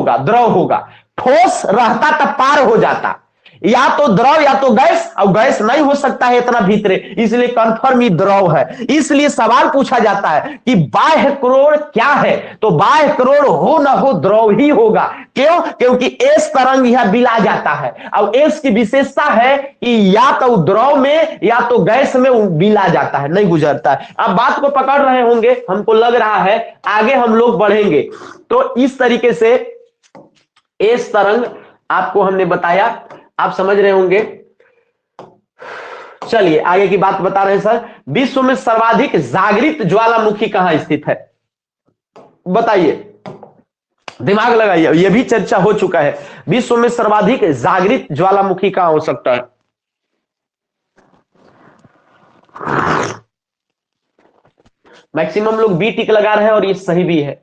A: होगा। ठोस रहता तो पार हो जाता, या तो द्रव या तो गैस, और गैस नहीं हो सकता है इतना भीतरे, इसलिए कंफर्म ये द्रव है। इसलिए सवाल पूछा जाता है कि बाह्य कोर क्या है, तो बाह्य कोर हो ना हो द्रव ही होगा। क्यों? क्योंकि एस तरंग यह बिला जाता है, और एस की विशेषता है कि या तो द्रव में या तो गैस में बिला जाता है, नहीं गुजरता है। आप बात को पकड़ रहे होंगे, हमको लग रहा है आगे हम लोग बढ़ेंगे। तो इस तरीके से एस तरंग आपको हमने बताया, आप समझ रहे होंगे। चलिए आगे की बात बता रहे हैं सर। विश्व में सर्वाधिक जागृत ज्वालामुखी कहां स्थित है, बताइए, दिमाग लगाइए, यह भी चर्चा हो चुका है। विश्व में सर्वाधिक जागृत ज्वालामुखी कहां हो सकता है? मैक्सिमम लोग बी टिक लगा रहे हैं और ये सही भी है।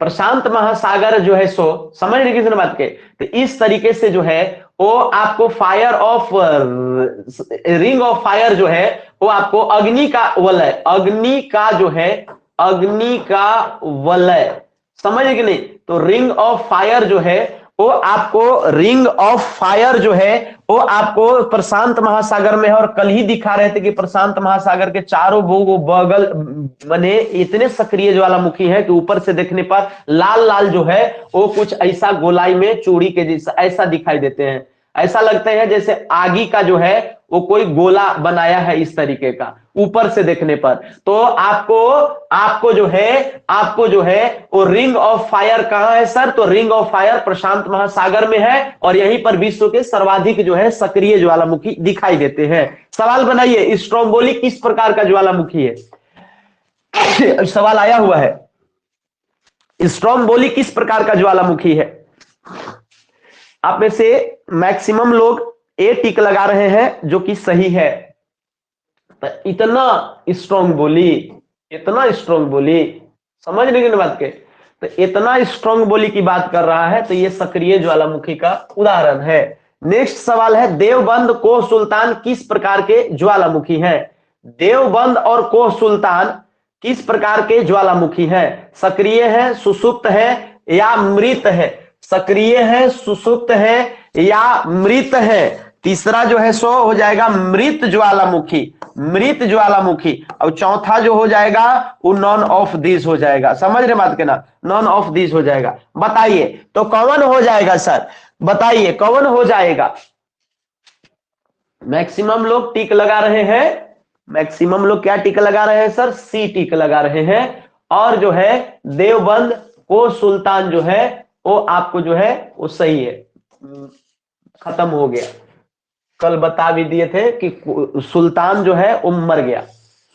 A: प्रशांत महासागर जो है सो, समझ रहे किसी बात के, तो इस तरीके से जो है वो आपको fire of ring of fire जो है वो आपको अग्नि का वलय, अग्नि का जो है अग्नि का वलय, समझ रहे कि नहीं? तो रिंग ऑफ फायर जो है वो आपको, रिंग ऑफ फायर जो है वो आपको प्रशांत महासागर में है। और कल ही दिखा रहे थे कि प्रशांत महासागर के चारों बगल बने इतने सक्रिय ज्वालामुखी है कि ऊपर से देखने पर लाल लाल जो है वो कुछ ऐसा गोलाई में चूड़ी के जैसा ऐसा दिखाई देते हैं, ऐसा लगता है जैसे आगी का जो है वो कोई गोला बनाया है इस तरीके का ऊपर से देखने पर। तो आपको जो है वो रिंग ऑफ फायर कहां है सर? तो रिंग ऑफ फायर प्रशांत महासागर में है, और यहीं पर विश्व के सर्वाधिक जो है सक्रिय ज्वालामुखी दिखाई देते हैं। सवाल बनाइए, स्ट्रोम्बोली किस प्रकार का ज्वालामुखी है? सवाल आया हुआ है, स्ट्रोम्बोली किस प्रकार का ज्वालामुखी है? आप में से मैक्सिमम लोग ए टिक लगा रहे हैं, जो कि सही है। तो इतना स्ट्रॉन्ग बोली, समझ रहे बात के? तो इतना स्ट्रॉन्ग बोली की बात कर रहा है, तो ये सक्रिय ज्वालामुखी का उदाहरण है। नेक्स्ट सवाल है, देवबंद कोह सुल्तान किस प्रकार के ज्वालामुखी हैं? देवबंद और कोह सुल्तान किस प्रकार के ज्वालामुखी हैं? सक्रिय है, सुसुप्त है या मृत है? सक्रिय है, सुसुप्त है या मृत है? तीसरा जो है सो हो जाएगा मृत ज्वालामुखी, और चौथा जो हो जाएगा वो नॉन ऑफ दिस हो जाएगा। समझ रहे बात के ना? नॉन ऑफ दिस हो जाएगा। बताइए तो कौन हो जाएगा सर? बताइए कौन हो जाएगा? मैक्सिमम लोग टिक लगा रहे हैं, मैक्सिमम लोग क्या टिक लगा रहे हैं सर? सी टिक लगा रहे हैं। और जो है देवबंद को सुल्तान जो है वो आपको जो है वो सही है, खत्म हो गया। कल बता भी दिए थे कि सुल्तान जो है वो मर गया,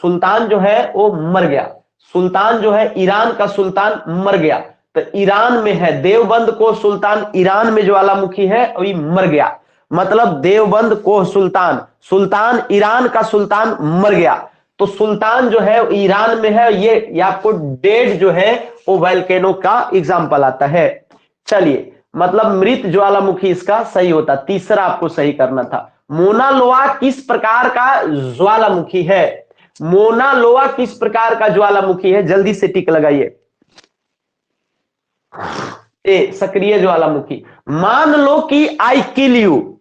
A: सुल्तान जो है वो मर गया, सुल्तान जो है ईरान का सुल्तान मर गया। तो ईरान में है देवबंद को सुल्तान, ईरान में ज्वालामुखी है और ये मर गया। मतलब देवबंद को सुल्तान सुल्तान, ईरान का सुल्तान मर गया, तो सुल्तान जो है ईरान में है, ये आपको डेड जो है वो वोल्केनो का एग्जांपल आता है। चलिए, मतलब मृत ज्वालामुखी इसका सही होता। तीसरा आपको सही करना था। मोना लोआ किस प्रकार का ज्वालामुखी है? मोना लोआ किस प्रकार का ज्वालामुखी है? जल्दी से टिक लगाइए। ए, सक्रिय ज्वालामुखी। मान लो कि आई किल यू,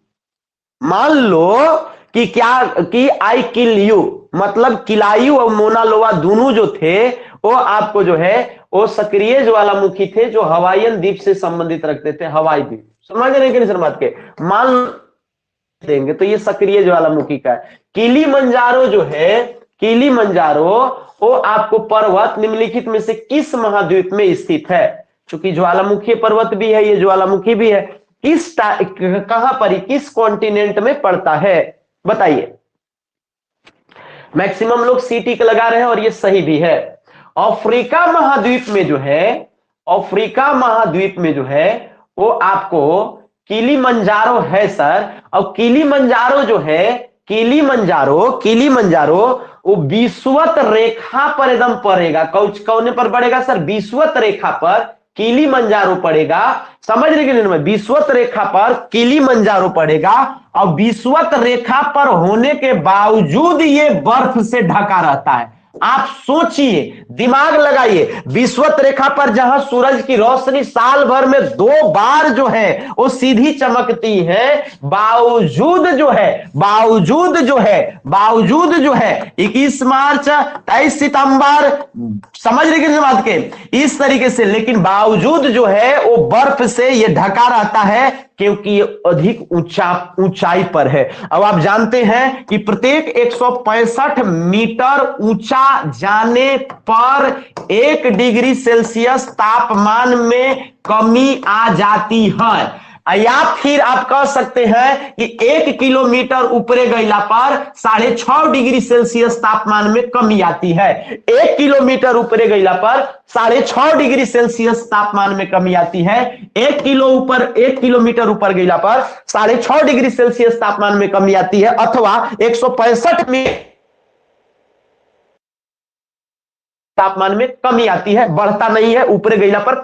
A: मान लो कि क्या कि आई किल यू, मतलब किलायु और मोना लोआ दोनों जो थे वो आपको जो है वो सक्रिय ज्वालामुखी थे जो हवाईयन द्वीप से संबंधित रखते थे, हवाई द्वीप। समझ रहे कि नहीं सर बात के? मान देंगे तो ये सक्रिय ज्वालामुखी का है। किलीमंजारो जो है, किलीमंजारो वो आपको पर्वत निम्नलिखित में से किस महाद्वीप में स्थित है? चूंकि ज्वालामुखी पर्वत भी है, ये ज्वालामुखी भी है, किस कहां पर, किस कॉन्टिनेंट में पड़ता है? बताइए। मैक्सिमम लोग सी टिक लगा रहे हैं और ये सही भी है। अफ्रीका महाद्वीप में जो है, अफ्रीका महाद्वीप में जो है वो आपको किलीमंजारो है सर। और किलीमंजारो जो है, किलीमंजारो, किलीमंजारो वो विषुवत रेखा पर एकदम पड़ेगा। कौन पर पड़ेगा सर? विषुवत रेखा पर किलीमंजारो पड़ेगा। समझ रहे कि नहीं? विषुवत रेखा पर किलीमंजारो पड़ेगा और विषुवत रेखा पर होने के बावजूद ये बर्फ से ढका रहता है। आप सोचिए, दिमाग लगाइए, विषुवत रेखा पर जहां सूरज की रोशनी साल भर में 2 बार जो है वो सीधी चमकती है, बावजूद जो है, बावजूद जो है, बावजूद जो है 21 मार्च 23 सितंबर, समझ रहे किस बात के? इस तरीके से, लेकिन बावजूद जो है वो बर्फ से ये ढका रहता है क्योंकि ये अधिक ऊंचाई पर है। अब आप जानते हैं कि प्रत्येक 165 मीटर ऊंचा जाने पर 1 डिग्री सेल्सियस तापमान में कमी आ जाती है। या फिर आप कह सकते हैं कि 1 किलोमीटर ऊपरे गईला पर 6.5 डिग्री सेल्सियस तापमान में कमी आती है। 1 किलोमीटर ऊपरे गईला पर 6.5 डिग्री सेल्सियस तापमान में कमी आती है। 1 किलोमीटर ऊपर गईला पर 6.5 डिग्री सेल्सियस तापमान में कमी आती है, अथवा 165 मीटर तापमान में कमी आती है, बढ़ता नहीं है ऊपरे गईला पर।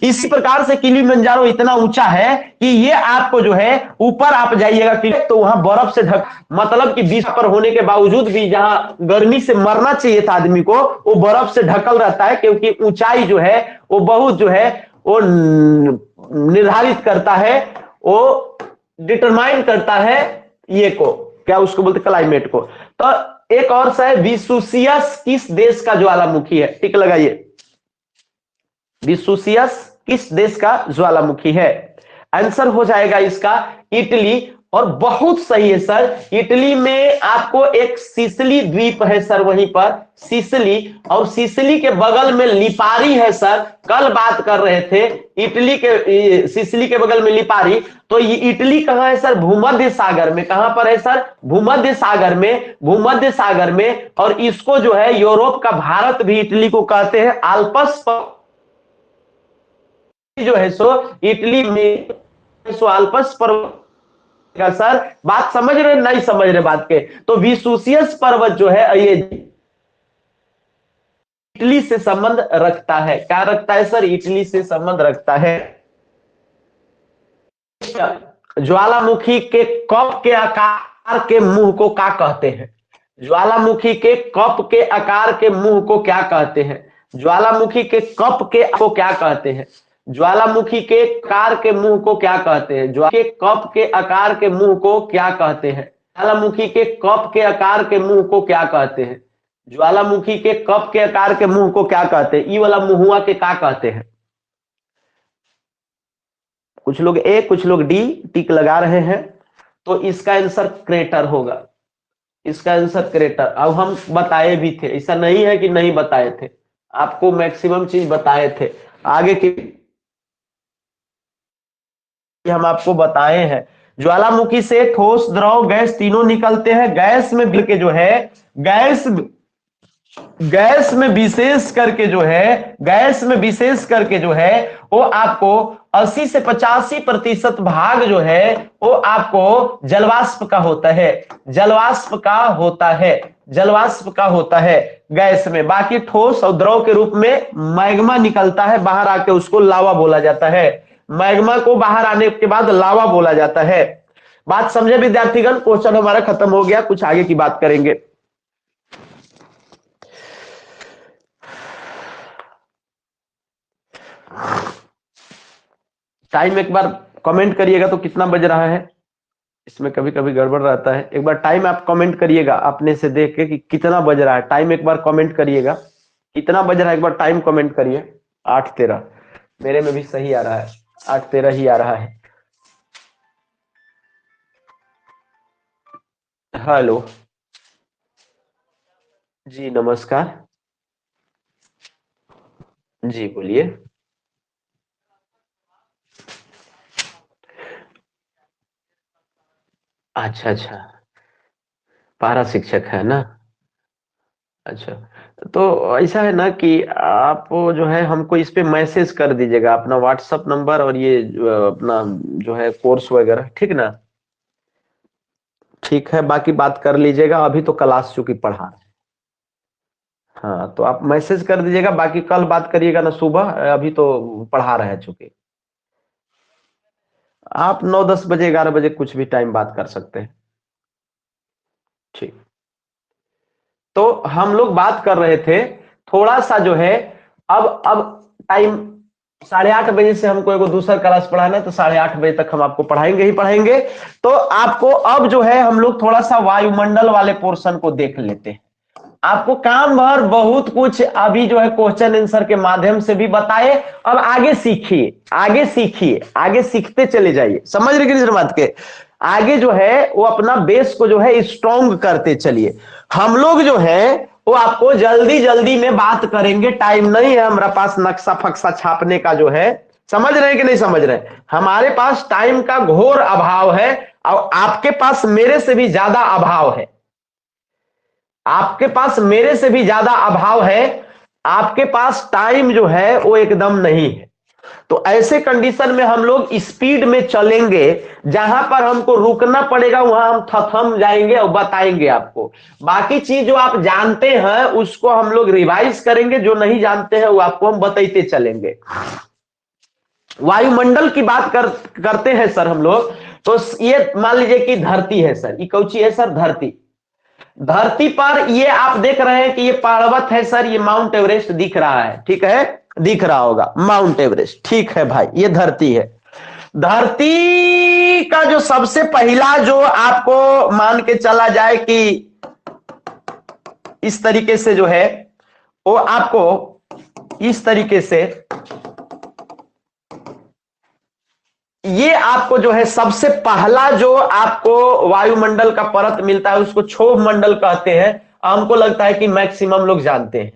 A: इसी प्रकार से किलीमंजारो इतना ऊंचा है कि ये आपको जो है ऊपर आप जाइएगा तो वहां बर्फ से ढक, मतलब कि 20 पर होने के बावजूद भी जहां गर्मी से मरना चाहिए था आदमी को, वो बर्फ से ढकल रहता है, क्योंकि ऊंचाई जो है वो बहुत जो है वो निर्धारित करता है, वो डिटरमाइन करता है ये को, क्या उसको बोलते, क्लाइमेट को। तो एक और सा है, विसुसियस किस देश का ज्वालामुखी है? टिक लगाइए। विसुसियस किस देश का ज्वालामुखी है? आंसर हो जाएगा इसका इटली, और बहुत सही है सर। इटली में आपको एक सिसिली द्वीप है सर, वहीं पर सिसिली, और सिसिली के बगल में लिपारी है सर। कल बात कर रहे थे इटली के, सिसिली के बगल में लिपारी। तो ये इटली कहां है सर? भूमध्य सागर में। कहां पर है सर? भूमध्य सागर में, भूमध्य सागर में। और इसको जो है यूरोप का भारत भी इटली को कहते हैं। आल्प्स जो है सो इटली में सो आल्प्स पर्वत का सर। बात समझ रहे नहीं समझ रहे बात के? तो विसुसियस पर्वत जो है ये इटली से संबंध रखता है। क्या रखता है सर? इटली से संबंध रखता है। ज्वालामुखी के कप के आकार के मुंह को क्या कहते हैं? ज्वालामुखी के कप के आकार के मुंह को क्या कहते हैं? ज्वालामुखी के कप के को क्या कहते हैं? ज्वालामुखी के आकार के मुंह को क्या कहते हैं? के कप के आकार के मुंह को क्या कहते हैं? ज्वालामुखी के कप के आकार के मुंह को क्या कहते हैं? ज्वालामुखी के कप के आकार के मुंह को क्या कहते हैं? ये वाला मुहुआ के क्या कहते हैं? कुछ लोग ए, कुछ लोग डी टिक लगा रहे हैं। तो इसका आंसर क्रेटर होगा। इसका आंसर क्रेटर। अब हम बताए भी थे, ऐसा नहीं है कि नहीं बताए थे, आपको मैक्सिमम चीज बताए थे। आगे की हम आपको बताए हैं। ज्वालामुखी से ठोस, द्रव, गैस तीनों निकलते हैं। गैस में मिलके जो है, गैस गैस में विशेष करके जो है, गैस में विशेष करके जो है वो आपको 80 से 85% भाग जो है वो आपको जलवाष्प का होता है, जलवाष्प का होता है, जलवाष्प का होता है गैस में। बाकी ठोस और द्रव के रूप में मैग्मा निकलता है बाहर आके, उसको लावा बोला जाता है। मैग्मा को बाहर आने के बाद लावा बोला जाता है। बात समझे विद्यार्थीगण? क्वेश्चन हमारा खत्म हो गया, कुछ आगे की बात करेंगे। टाइम एक बार कमेंट करिएगा तो कितना बज रहा है, इसमें कभी कभी गड़बड़ रहता है। एक बार टाइम आप कमेंट करिएगा अपने से देख के कि कितना बज रहा है। टाइम एक बार कमेंट करिएगा, कितना बज रहा है एक बार टाइम कमेंट करिए। 8:13 मेरे में भी सही आ रहा है, 8:13 ही आ रहा है। हेलो जी, नमस्कार जी, बोलिए। अच्छा अच्छा, पारा शिक्षक है ना? अच्छा, तो ऐसा है ना कि आप जो है हमको इस पे मैसेज कर दीजिएगा अपना व्हाट्सअप नंबर और ये अपना जो है कोर्स वगैरह, ठीक ना? ठीक है, बाकी बात कर लीजिएगा। अभी तो क्लास चूंकि पढ़ा रहे हैं। हाँ, तो आप मैसेज कर दीजिएगा, बाकी कल बात करिएगा ना सुबह, अभी तो पढ़ा रहे हैं चूंकि। आप 9-10 बजे 11 बजे कुछ भी टाइम बात कर सकते हैं। ठीक, तो हम लोग बात कर रहे थे थोड़ा सा जो है, अब टाइम 8:30 बजे से हमको एगो दूसरा क्लास पढ़ाना है, तो 8:30 बजे तक हम आपको पढ़ाएंगे ही पढ़ाएंगे। तो आपको अब जो है हम लोग थोड़ा सा वायुमंडल वाले पोर्शन को देख लेते हैं। आपको काम भर बहुत कुछ अभी जो है क्वेश्चन आंसर के माध्यम से भी बताए। अब आगे सीखिए, आगे सीखिए, आगे सीखते चले जाइए, समझ रहे कि बात के? आगे जो है वो अपना बेस को जो है स्ट्रॉन्ग करते चलिए। हम लोग जो है वो आपको जल्दी जल्दी में बात करेंगे, टाइम नहीं है हमारे पास नक्शा फक्सा छापने का जो है। समझ रहे हैं कि नहीं समझ रहे हैं? हमारे पास टाइम का घोर अभाव है और आपके पास मेरे से भी ज्यादा अभाव है, आपके पास मेरे से भी ज्यादा अभाव है। आपके पास टाइम जो है वो एकदम नहीं है। तो ऐसे कंडीशन में हम लोग स्पीड में चलेंगे, जहां पर हमको रुकना पड़ेगा वहां हम थम जाएंगे और बताएंगे आपको। बाकी चीज जो आप जानते हैं उसको हम लोग रिवाइज करेंगे, जो नहीं जानते हैं वो आपको हम बताते चलेंगे। वायुमंडल की बात करते हैं सर हम लोग। तो ये मान लीजिए कि धरती है सर, ये कौची है सर? धरती। धरती पर ये आप देख रहे हैं कि ये पर्वत है सर, ये माउंट एवरेस्ट दिख रहा है, ठीक है? दिख रहा होगा माउंट एवरेस्ट, ठीक है भाई, ये धरती है। धरती का जो सबसे पहला जो आपको मान के चला जाए कि इस तरीके से जो है वो आपको इस तरीके से ये आपको जो है सबसे पहला जो आपको वायुमंडल का परत मिलता है उसको क्षोभ मंडल कहते हैं। हमको लगता है कि मैक्सिमम लोग जानते हैं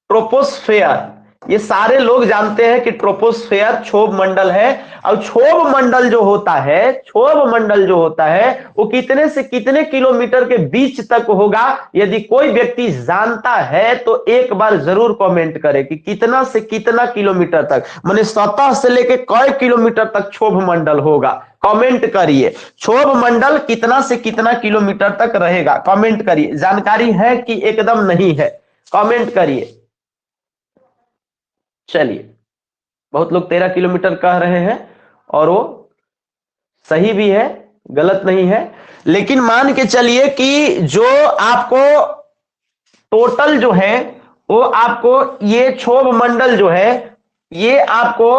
A: ट्रोपोस्फेयर, ये सारे लोग जानते हैं कि ट्रोपोस्फेयर क्षोभ मंडल है। और क्षोभ मंडल जो होता है, क्षोभ मंडल जो होता है वो कितने से कितने किलोमीटर के बीच तक होगा? यदि कोई व्यक्ति जानता है तो एक बार जरूर कमेंट करे कि कितना से कितना किलोमीटर तक, माने सतह से लेके कई किलोमीटर तक क्षोभ मंडल होगा। कमेंट करिए, क्षोभ मंडल कितना से कितना किलोमीटर तक रहेगा, कमेंट करिए। जानकारी है कि एकदम नहीं है, कमेंट करिए। चलिए, बहुत लोग 13 किलोमीटर कह रहे हैं और वो सही भी है, गलत नहीं है। लेकिन मान के चलिए कि जो आपको टोटल जो है वो आपको ये क्षोभ मंडल जो है ये आपको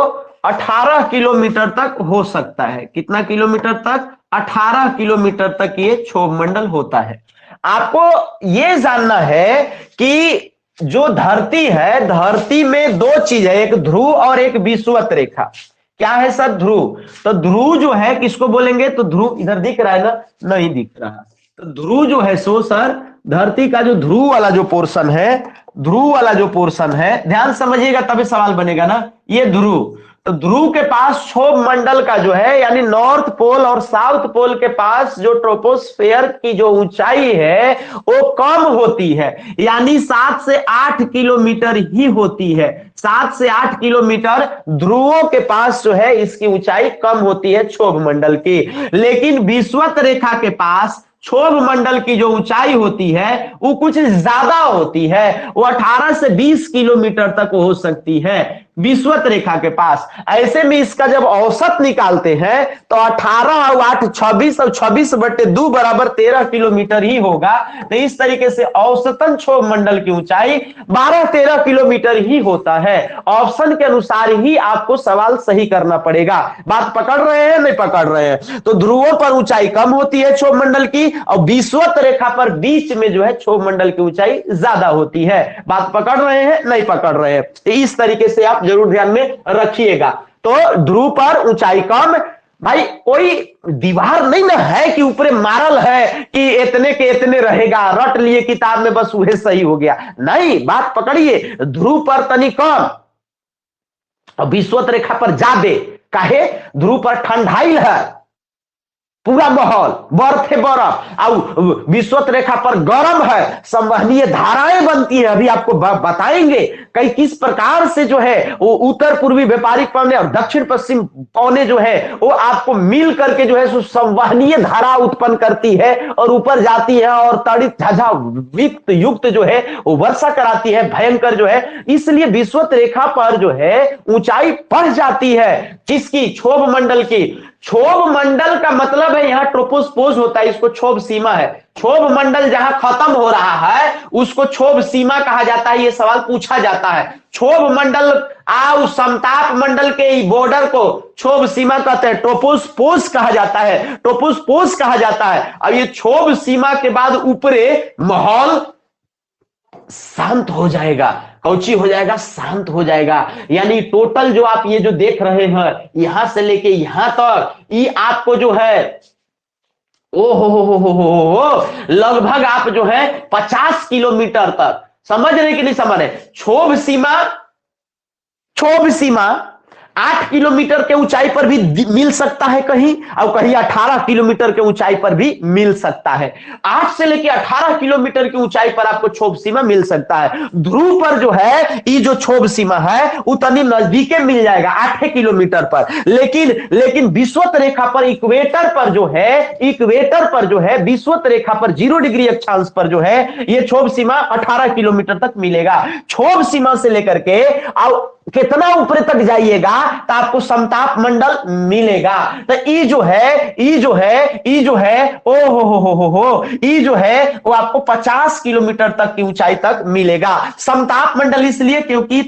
A: 18 किलोमीटर तक हो सकता है। कितना किलोमीटर तक? 18 किलोमीटर तक ये क्षोभ मंडल होता है। आपको ये जानना है कि जो धरती है, धरती में दो चीज है, एक ध्रुव और एक विषुवत रेखा। क्या है सर? ध्रुव। तो ध्रुव जो है किसको बोलेंगे? तो ध्रुव इधर दिख रहा है ना? नहीं दिख रहा। तो ध्रुव जो है सो सर धरती का जो ध्रुव वाला जो पोर्शन है, ध्रुव वाला जो पोर्शन है, ध्यान समझिएगा तभी सवाल बनेगा ना। ये ध्रुव, तो ध्रुव के पास क्षोभ मंडल का जो है यानी नॉर्थ पोल और साउथ पोल के पास जो ट्रोपोस्फेयर की जो ऊंचाई है वो कम होती है, यानी 7 से 8 किलोमीटर ही होती है। 7 से 8 किलोमीटर ध्रुवों के पास जो है इसकी ऊंचाई कम होती है क्षोभ मंडल की। लेकिन विषुवत रेखा के पास क्षोभ मंडल की जो ऊंचाई होती है वो कुछ ज्यादा होती है, वो 18 से 20 किलोमीटर तक हो सकती है विषुवत रेखा के पास। ऐसे में इसका जब औसत निकालते हैं तो 18 और 8 26 और 26/2 बराबर 13 किलोमीटर ही होगा। तो इस तरीके से औसतन क्षोभ मंडल की ऊंचाई 12-13 किलोमीटर ही होता है। ऑप्शन के अनुसार ही आपको सवाल सही करना पड़ेगा। बात पकड़ रहे हैं नहीं पकड़ रहे हैं? तो ध्रुवों पर ऊंचाई कम होती है क्षोभ मंडल की और विषुवत रेखा पर बीच में जो है क्षोभ मंडल की ऊंचाई ज्यादा होती है। बात पकड़ रहे हैं नहीं पकड़ रहे हैं? इस तरीके से आप जरूर ध्यान में रखिएगा। तो ध्रुव पर ऊंचाई कम, भाई कोई दीवार नहीं ना है कि ऊपर मारल है कि इतने के इतने रहेगा, रट लिए किताब में बस वह सही हो गया, नहीं। बात पकड़िए, ध्रुव पर तनी कम और विषुवत रेखा पर ज्यादा। काहे? ध्रुव पर ठंडाई है, पूरा माहौल बर्फ है, बर्फ, और विषुवत रेखा पर गर्म है, संवहनीय धाराएं बनती है। अभी आपको बताएंगे कई किस प्रकार से जो है वो उत्तर पूर्वी व्यापारिक पौने और दक्षिण पश्चिम पौने जो है वो आपको मिल करके जो है संवहनीय धारा उत्पन्न करती है और ऊपर जाती है और तड़ित झाझा विक्त युक्त जो है वो वर्षा कराती है भयंकर जो है। इसलिए विषुवत रेखा पर जो है ऊंचाई बढ़ जाती है। किसकी? क्षोभ मंडल की। क्षोभ मंडल का मतलब है यहां ट्रोपोस्पोज होता है, इसको क्षोभ सीमा है। क्षोभ मंडल जहां खत्म हो रहा है उसको क्षोभ सीमा कहा जाता है। यह सवाल पूछा जाता है। क्षोभ मंडल और समताप मंडल के बॉर्डर को क्षोभ सीमा कहते हैं, ट्रोपोस्पोज कहा जाता है, ट्रोपोस्पोज कहा जाता है। अब ये क्षोभ सीमा के बाद ऊपरे माहौल शांत हो जाएगा। कौची हो जाएगा? शांत हो जाएगा। यानी टोटल जो आप ये जो देख रहे हैं यहां से लेके यहां तक, ये आपको जो है ओ हो लगभग आप जो है 50 किलोमीटर तक, समझ रहे कि नहीं समझ रहे? क्षोभ सीमा, क्षोभ सीमा 8 किलोमीटर के ऊंचाई पर भी मिल सकता है कहीं, और कहीं 18 किलोमीटर के ऊंचाई पर भी मिल सकता है। 8 से लेकर 18 किलोमीटर की ऊंचाई पर आपको क्षोभ सीमा मिल सकता है। ध्रुव पर जो है ये जो क्षोभ सीमा है उतनी नजदीके मिल जाएगा 8 किलोमीटर पर। लेकिन विषुवत रेखा पर, इक्वेटर पर जो है, इक्वेटर पर जो है विषुवत रेखा पर 0 डिग्री अक्षांश पर जो है ये क्षोभ सीमा 18 किलोमीटर तक मिलेगा। क्षोभ सीमा से लेकर के और कितना ऊपर तक जाइएगा तो आपको समताप मंडल मिलेगा। तो ई जो है ओ हो ई जो है वो आपको 50 किलोमीटर तक की ऊंचाई तक मिलेगा। समताप मंडल इसलिए क्योंकि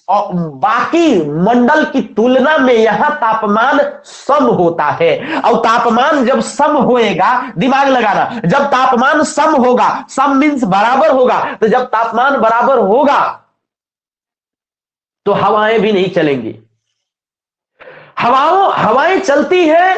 A: बाकी मंडल की तुलना में यहां तापमान सम होता है, और तापमान जब सम होएगा, दिमाग लगाना, जब तापमान सम होगा, सम मींस बराबर होगा, तो जब तापमान बराबर होगा तो हवाएं भी नहीं चलेंगी। हवाएं चलती है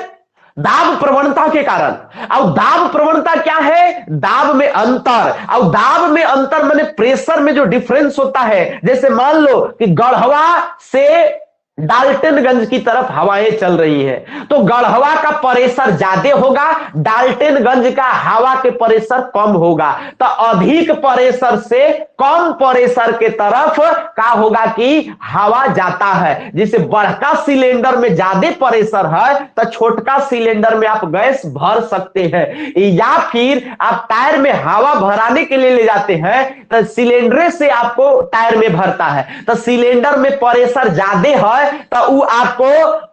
A: दाब प्रवणता के कारण। और दाब प्रवणता क्या है? दाब में अंतर। और दाब में अंतर माने प्रेशर में जो डिफरेंस होता है। जैसे मान लो कि गढ़वा से डाल्टनगंज की तरफ हवाएं चल रही हैं, तो गढ़वा का प्रेशर ज्यादा होगा, डाल्टनगंज का हवा के प्रेशर कम होगा। तो अधिक प्रेशर से कम प्रेशर के तरफ क्या होगा कि हवा जाता है। जैसे बड़का सिलेंडर में ज्यादा प्रेशर है तो छोटका सिलेंडर में आप गैस भर सकते हैं, या फिर आप टायर में हवा भराने के लिए ले जाते हैं तो सिलेंडर से आपको टायर में भरता है। तो सिलेंडर में प्रेशर ज्यादा है तो वो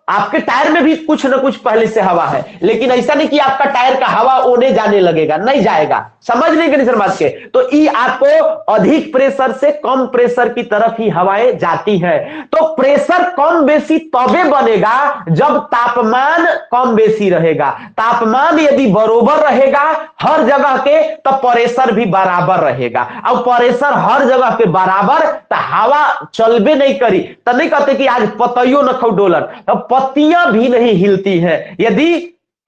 A: आपके टायर में भी कुछ ना कुछ पहले से हवा है, लेकिन ऐसा नहीं कि आपका टायर का हवा ओने जाने लगेगा, नहीं जाएगा। समझने के नहीं सर बात के? तो ये आपको अधिक प्रेशर से कम प्रेशर की तरफ ही हवाएं जाती है। तो प्रेशर कम बेसी तबे बनेगा जब तापमान कम बेसी रहेगा। तापमान यदि बराबर रहेगा हर जगह के तो प्रेशर भी बराबर रहेगा, और प्रेशर हर जगह पे बराबर तो हवा चलबे नहीं करी। तो नहीं कहते कि आज पतइयो न खो डोलन, पत्तियां भी नहीं हिलती है यदि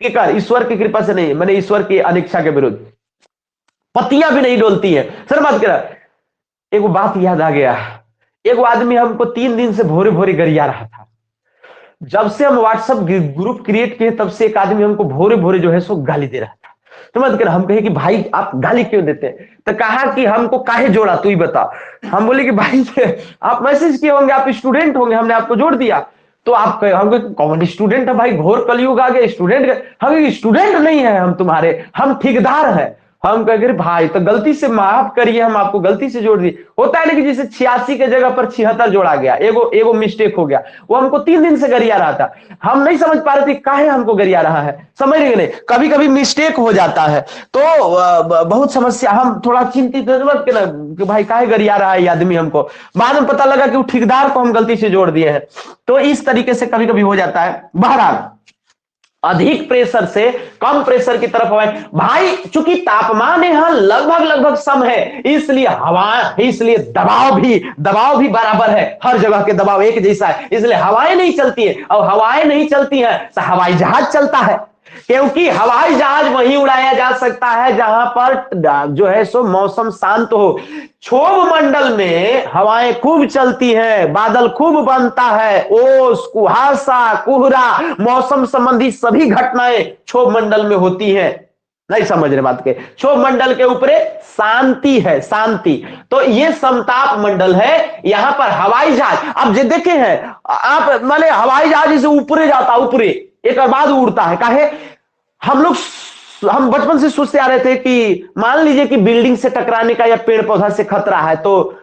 A: ईश्वर की कृपा से नहीं, मैंने ईश्वर की अनिच्छा के विरुद्ध पत्तियां भी नहीं डोलती है। सर बात कर, एक बात याद आ गया। एक आदमी हमको 3 दिन से भोरे भोरे गरिया रहा था, जब से हम व्हाट्सएप ग्रुप क्रिएट किए तब से एक आदमी हमको भोरे भोरे जो है सो गाली दे रहा था। तो मत कर, हम कहे कि भाई आप गाली क्यों देते हैं? तो कहा कि हमको काहे जोड़ा, तू ही बता। हम बोले कि भाई आप मैसेज किए होंगे, आप स्टूडेंट होंगे, हमने आपको जोड़ दिया। तो आप हम कौन स्टूडेंट है भाई, घोर कलयुग आ गया, स्टूडेंट? हम स्टूडेंट नहीं है हम तुम्हारे, हम ठेकेदार हैं। हम कहे भाई तो गलती से माफ करिए, हम आपको गलती से जोड़ दिए। होता है ना कि जैसे 86 के जगह पर 76 जोड़ा गया, एगो एगो मिस्टेक हो गया। वो हमको 3 दिन से गरिया रहा था, हम नहीं समझ पा रहे थे काहे हमको गरिया रहा है, समझ रहे नहीं। कभी कभी मिस्टेक हो जाता है तो बहुत समस्या, हम थोड़ा चिंतित के ना कि भाई काहे गरिया रहा है ये आदमी हमको। बाद में पता लगा कि वो ठेकेदार को हम गलती से जोड़ दिए हैं। तो इस तरीके से कभी कभी हो जाता है। बहरहाल अधिक प्रेशर से कम प्रेशर की तरफ हवा, भाई चूंकि तापमान यहां लगभग लगभग सम है, इसलिए हवा, इसलिए दबाव भी बराबर है, हर जगह के दबाव एक जैसा है, इसलिए हवाएं नहीं चलती है। और हवाएं नहीं चलती हैं तो हवाई जहाज चलता है, क्योंकि हवाई जहाज वहीं उड़ाया जा सकता है जहां पर जो है सो मौसम शांत हो। क्षोभ मंडल में हवाएं खूब चलती हैं, बादल खूब बनता है, ओस, कुहासा, कोहरा, मौसम संबंधी सभी घटनाएं क्षोभ मंडल में होती हैं। नहीं समझ रहे बात के? क्षोभ मंडल के ऊपर शांति है, शांति। तो ये समताप मंडल है। यहां पर हवाई जहाज अब जो देखे हैं आप, माने हवाई जहाज जैसे ऊपरे जाता, ऊपरे एक बाद उड़ता है, काहे? हम बचपन से सोचते आ रहे थे कि मान लीजिए कि बिल्डिंग से टकराने का या पेड़ पौधा से खतरा है, तो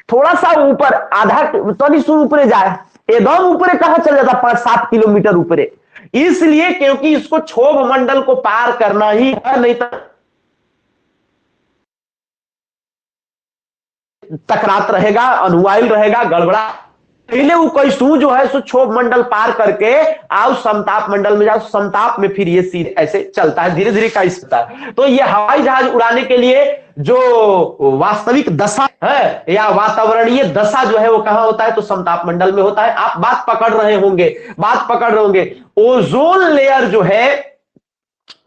A: थोड़ा सा ऊपर, आधा तो ऊपर जाए, एकदम ऊपर कहां चल जाता, 5-7 किलोमीटर ऊपर। इसलिए क्योंकि इसको क्षोभ मंडल को पार करना ही है, नहीं तो टकरात रहेगा, अनवाइल रहेगा, गड़बड़ा। पहले वो कैसू जो है सो क्षोभ मंडल पार करके आओ समताप मंडल में जाओ, समताप में फिर ये सीधे ऐसे चलता है, धीरे धीरे कैसे चलता है। तो ये हवाई जहाज उड़ाने के लिए जो वास्तविक दशा है या वातावरणीय दशा जो है वो कहां होता है, तो समताप मंडल में होता है। आप बात पकड़ रहे होंगे, ओजोन लेयर जो है,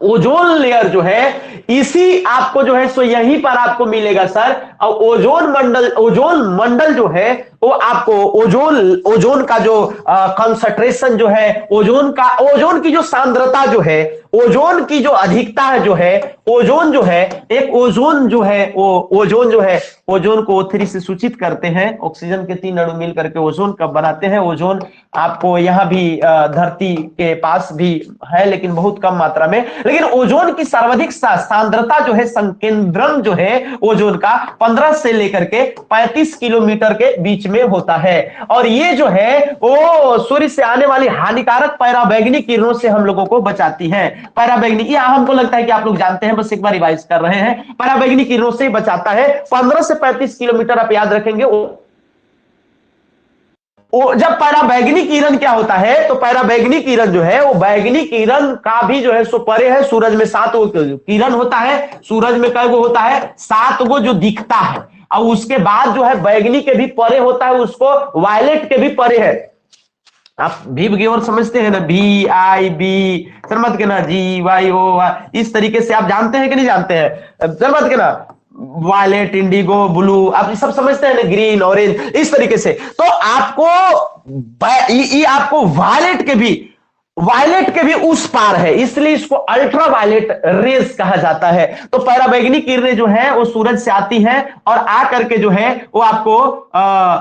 A: ओजोन लेयर जो है, इसी आपको जो है सो यहीं पर आपको मिलेगा सर। और ओजोन मंडल जो है वो आपको ओजोन का जो कंसंट्रेशन जो है, ओजोन की जो सांद्रता जो है, ओजोन की जो अधिकता है जो है, ओजोन जो है, एक ओजोन जो है वो ओजोन को O3 से सूचित करते हैं। ऑक्सीजन के 3 अणु मिल करके ओजोन कब बनाते हैं? ओजोन आपको यहां भी धरती के पास भी है लेकिन बहुत कम मात्रा में। लेकिन ओजोन की सर्वाधिक सांद्रता जो है, संकेंद्रन जो है ओजोन का, 15 से लेकर के 35 किलोमीटर के बीच में होता है। और ये जो है वो सूर्य से आने वाली हानिकारक पराबैंगनी किरणों से हम लोगों को बचाती है। पराबैंगनी, ये हमको लगता है कि आप लोग जानते हैं, बस एक बार रिवाइज कर रहे हैं। पराबैंगनी किरणों से बचाता है। 15 से 35 किलोमीटर आप याद रखेंगे। जब पराबैंगनी किरण क्या होता है, तो पराबैंगनी किरण जो है वो बैगनी किरण का भी जो है सो परे है। सूरज में 7 गो किरण होता है, सूरज में कई गो होता है? 7 गो जो दिखता है। और उसके बाद जो है बैगनी के भी परे होता है, उसको वायलेट के भी परे है। आप भी और समझते हैं ना, VIB, समझ के ना, GYO, इस तरीके से आप जानते हैं कि नहीं जानते हैं? समझ के ना, वायलेट, इंडिगो, ब्लू, आप सब समझते हैं ना, ग्रीन, ऑरेंज, इस तरीके से। तो आपको ये आपको वायलेट के भी उस पार है, इसलिए इसको अल्ट्रा वायलेट रेस कहा जाता है। तो पराबैंगनी किरणें जो है वो सूरज से आती हैं और आकर के जो है वो आपको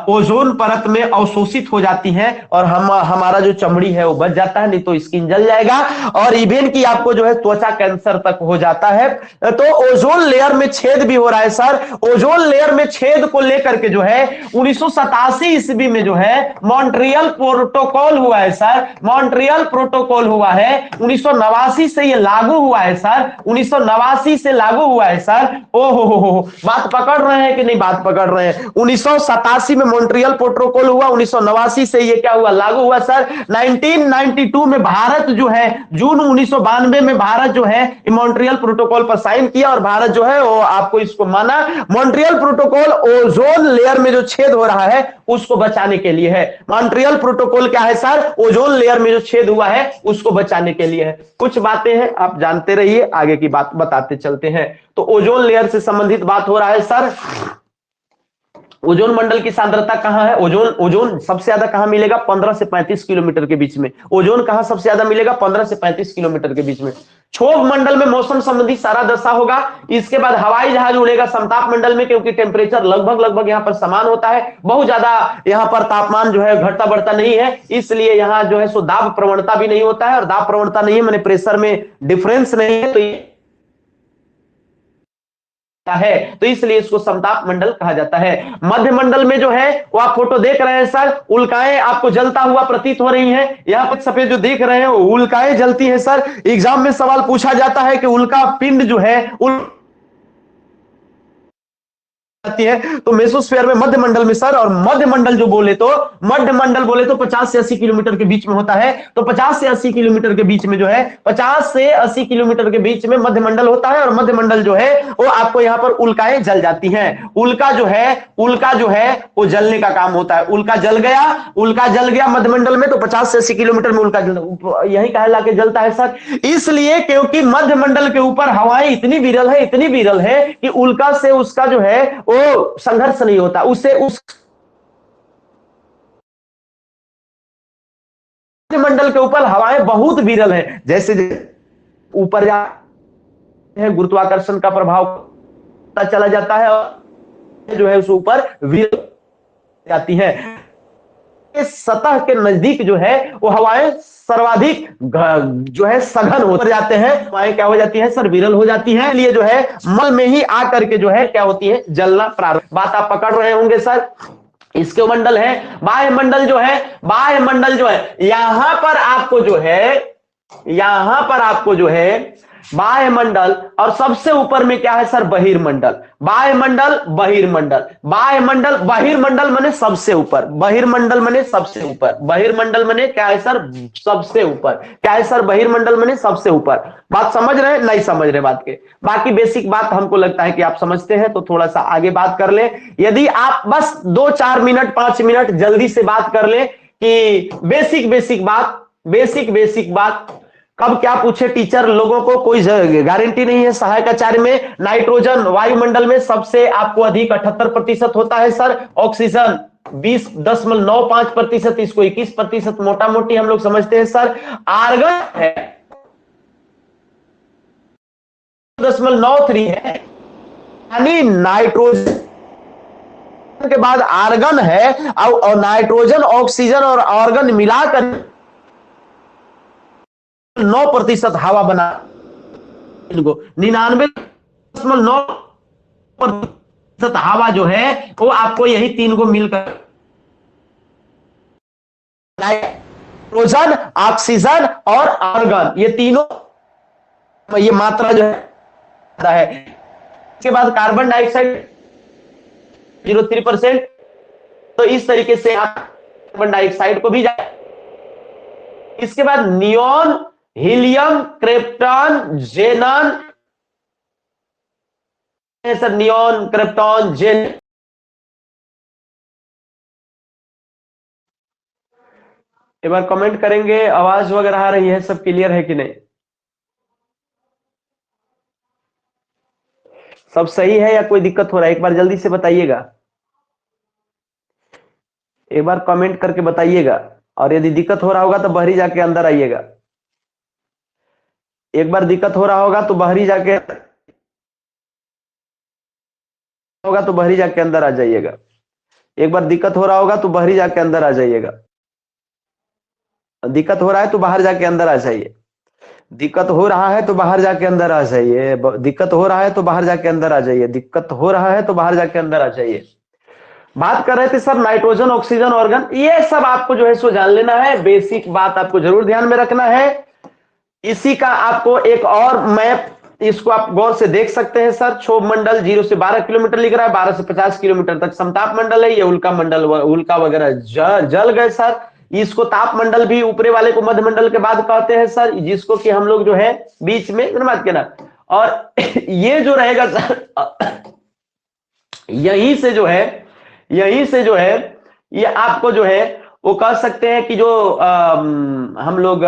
A: ओजोन परत में अवशोषित हो जाती हैं और हमारा जो चमड़ी है वो बच जाता है, नहीं तो स्किन जल जाएगा और इवन की आपको जो है त्वचा कैंसर तक हो जाता है। तो ओजोन लेयर में छेद भी हो रहा है सर। ओजोन लेयर में छेद को लेकर के जो है 1987 ईस्वी में जो है मॉन्ट्रियल प्रोटोकॉल हुआ है सर। मॉन्ट्रियल प्रोटोकॉल हुआ है 1989 से, ये लागू हुआ है सर, 1989 से लागू हुआ है सर। ओहो, बात पकड़ रहे हैं कि नहीं? बात पकड़ रहे हैं। 1987 में मॉन्ट्रियल प्रोटोकॉल हुआ, 1989 से ये क्या हुआ? लागू हुआ सर। 1992 में भारत जो है, जून 1992 में भारत जो है मॉन्ट्रियल प्रोटोकॉल पर साइन किया और भारत जो है वो आपको इसको माना। मॉन्ट्रियल प्रोटोकॉल ओजोन लेयर में जो छेद हो रहा है उसको बचाने के लिए है। मॉन्ट्रियल प्रोटोकॉल क्या है सर? ओजोन लेयर में जो छेद हुआ है उसको बचाने के लिए है। कुछ बातें हैं आप जानते रहिए, आगे की बात बताते चलते हैं। तो ओजोन लेयर से संबंधित बात हो रहा है सर। ओजोन मंडल की सांद्रता कहां है? ओजोन ओजोन सबसे ज्यादा कहां मिलेगा? 15 से 35 किलोमीटर के बीच में। ओजोन कहां सबसे ज्यादा मिलेगा? 15 से 35 किलोमीटर के बीच में। क्षोभ मंडल में मौसम संबंधी सारा दशा होगा। इसके बाद हवाई जहाज उड़ेगा समताप मंडल में, क्योंकि टेम्परेचर लगभग लगभग यहां पर समान होता है, बहुत ज्यादा यहां पर तापमान जो है घटता बढ़ता नहीं है, इसलिए यहां जो है सो दाब प्रवणता भी नहीं होता है, और दाब प्रवणता नहीं है मैंने प्रेशर में डिफरेंस नहीं है, तो इसलिए इसको समताप मंडल कहा जाता है। मध्य मंडल में जो है वो आप फोटो देख रहे हैं सर, उल्काएं आपको जलता हुआ प्रतीत हो रही हैं। यहां पर सफेद जो देख रहे हैं वो उल्काएं जलती है सर। एग्जाम में सवाल पूछा जाता है कि उल्का पिंड जो है आती है तो मेसोस्फीयर में, मध्य मंडल में सर। और मध्य मंडल जो बोले तो, मध्य मंडल बोले तो 50 से 80 किलोमीटर के बीच में होता है। तो 50 से 80 किलोमीटर के बीच में जो है, 50 से 80 किलोमीटर के बीच में मध्य मंडल होता है, और मध्य मंडल जो है वो आपको यहां पर उल्काएं जल जाती हैं। उल्का जो है वो जलने का काम होता है। उल्का जल गया मध्य मंडल में, तो 50 से 80 किलोमीटर में उल्का यही कहला के जलता है सर। इसलिए क्योंकि मध्य मंडल के ऊपर हवाएं इतनी विरल है कि उल्का से उसका जो है वो संघर्ष नहीं होता, उससे उस मंडल के ऊपर हवाएं बहुत विरल है। जैसे ऊपर जा है गुरुत्वाकर्षण का प्रभाव चला जाता है, और जो है उस ऊपर विरल जाती है। इस सतह के नजदीक जो है वो हवाएं सर्वाधिक जो है सघन हो जाते हैं, हवाएं क्या हो जाती है सर? विरल हो जाती है। इसलिए जो है मल में ही आकर के जो है क्या होती है? जलना प्रारंभ। बात आप पकड़ रहे होंगे सर। इसके मंडल है बाह्य मंडल जो है, यहां पर आपको जो है बाह्य मंडल, और सबसे ऊपर में क्या है सर? बहिर्मंडल। बहिर्मंडल माने सबसे ऊपर, बहिर्मंडल माने सबसे ऊपर, बहिर्मंडल माने क्या है सर? सबसे ऊपर। क्या है सर? बहिर्मंडल माने सबसे ऊपर। बात समझ रहे हैं? नहीं समझ रहे बात के? बाकी बेसिक बात हमको लगता है कि आप समझते हैं, तो थोड़ा सा आगे बात कर ले। यदि आप बस 2-4 मिनट 5 मिनट जल्दी से बात कर ले कि बेसिक बात कब क्या पूछे टीचर, लोगों को कोई गारंटी नहीं है। सहायक आचार्य में नाइट्रोजन वायुमंडल में सबसे आपको अधिक 78% होता है सर। ऑक्सीजन 20.95%, इसको 21% मोटा मोटी हम लोग समझते हैं सर। आर्गन है 0.93 है, यानी नाइट्रोजन के बाद आर्गन है, और नाइट्रोजन ऑक्सीजन और आर्गन मिलाकर 9% हवा बना, इनको 99.9% हवा जो है वो आपको यही 3 को मिलकर नाइट्रोजन, ऑक्सीजन और आर्गन, ये तीनों, ये मात्रा जो है। इसके बाद कार्बन डाइऑक्साइड 0.3%। तो इस तरीके से आप कार्बन डाइऑक्साइड को भी जाए। इसके बाद neon, helium, krypton, जेनन, sir neon, krypton, जेन। एक बार कमेंट करेंगे, आवाज वगैरह आ रही है, सब क्लियर है कि नहीं? सब सही है या कोई दिक्कत हो रहा है? एक बार जल्दी से बताइएगा, एक बार कमेंट करके बताइएगा। और यदि दिक्कत हो रहा होगा तो बाहरी जाके अंदर आइएगा। एक बार दिक्कत हो रहा होगा तो बाहरी जाके अंदर आ जाइएगा। एक बार दिक्कत हो रहा होगा तो बाहरी जाके अंदर आ जाइएगा। दिक्कत हो रहा है तो बाहर जाके अंदर आ जाइए। दिक्कत हो रहा है तो बाहर जाके अंदर आ जाइए। दिक्कत हो रहा है तो बाहर जाके अंदर आ जाइए। दिक्कत हो रहा है तो बाहर जाके अंदर आ जाइए। बात कर रहे थे सर नाइट्रोजन, ऑक्सीजन, ऑर्गन, ये सब आपको जो है सो जान लेना है। बेसिक बात आपको जरूर ध्यान में रखना है। इसी का आपको एक और मैप, इसको आप गौर से देख सकते हैं सर। क्षोभ मंडल 0 से 12 किलोमीटर लिख रहा है, 12 से 50 किलोमीटर तक समताप मंडल है। ये उल्का मंडल, उल्का वगैरह जल गए सर। इसको ताप मंडल भी ऊपरे वाले को मध्य मंडल के बाद कहते हैं सर, जिसको कि हम लोग जो है बीच में बात के ना। और ये जो रहेगा सर, यहीं से जो है ये आपको जो है वो कह सकते हैं कि जो हम लोग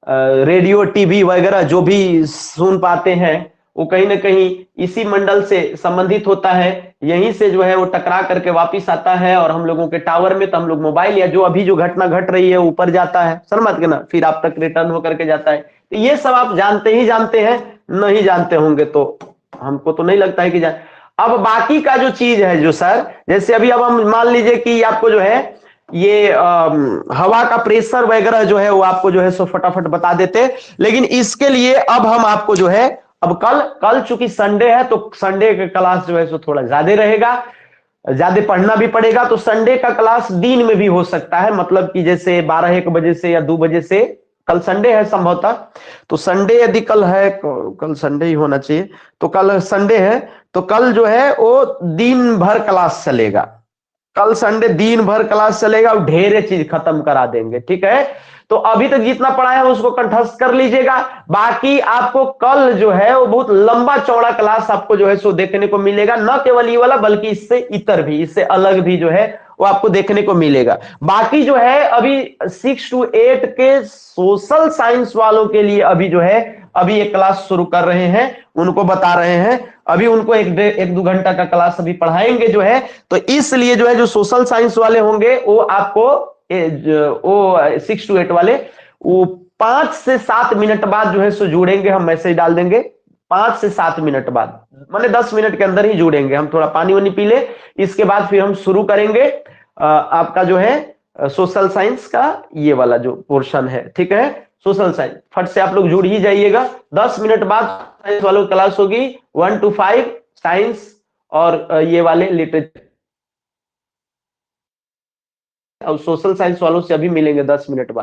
A: रेडियो, टीवी वगैरह जो भी सुन पाते हैं वो कहीं ना कहीं इसी मंडल से संबंधित होता है। यहीं से जो है वो टकरा करके वापिस आता है, और हम लोगों के टावर में तो हम लोग मोबाइल या जो अभी जो घटना घट रही है ऊपर जाता है, समझ के ना, फिर आप तक रिटर्न होकर के जाता है। तो ये सब आप जानते ही जानते हैं, नहीं जानते होंगे तो हमको तो नहीं लगता है कि जान। अब बाकी का जो चीज है जो सर, जैसे अभी अब हम मान लीजिए कि आपको जो है ये हवा का प्रेशर वगैरह जो है वो आपको जो है सो फटाफट बता देते, लेकिन इसके लिए अब हम आपको जो है, अब कल कल चूंकि संडे है तो संडे का क्लास जो है सो थोड़ा ज्यादा रहेगा, ज्यादा पढ़ना भी पड़ेगा। तो संडे का क्लास दिन में भी हो सकता है, मतलब कि जैसे 12-1 बजे से या 2 बजे से, कल संडे है संभवतः, तो संडे यदि कल है, कल संडे ही होना चाहिए, तो कल संडे है तो कल जो है वो दिन भर क्लास चलेगा, कल संडे दिन भर क्लास चलेगा और ढेरे चीज खत्म करा देंगे, ठीक है। तो अभी तक जितना पढ़ा है उसको कंठस्थ कर लीजिएगा, बाकी आपको कल जो है वो बहुत लंबा चौड़ा क्लास आपको जो है सो देखने को मिलेगा, न केवल ये वाला बल्कि इससे इतर भी, इससे अलग भी जो है वो आपको देखने को मिलेगा। बाकी जो है अभी 6 to 8 के सोशल साइंस वालों के लिए अभी जो है अभी एक क्लास शुरू कर रहे हैं, उनको बता रहे हैं, अभी उनको 1-2 घंटा का क्लास अभी पढ़ाएंगे जो है। तो इसलिए जो है जो सोशल साइंस वाले होंगे वो आपको वो 6 to 8 वाले वो 5 से 7 मिनट बाद जो है सो जुड़ेंगे, हम मैसेज डाल देंगे 5 से 7 मिनट बाद, माने 10 मिनट के अंदर ही जुड़ेंगे, हम थोड़ा पानी वानी पी ले, इसके बाद फिर हम शुरू करेंगे आपका जो है सोशल साइंस का ये वाला जो पोर्शन है, ठीक है। सोशल साइंस फट से आप लोग जुड़ ही जाइएगा, 10 मिनट बाद साइंस वालों की क्लास होगी 1 to 5 साइंस और ये वाले लिटरेचर, और सोशल साइंस वालों से अभी मिलेंगे 10 मिनट बाद।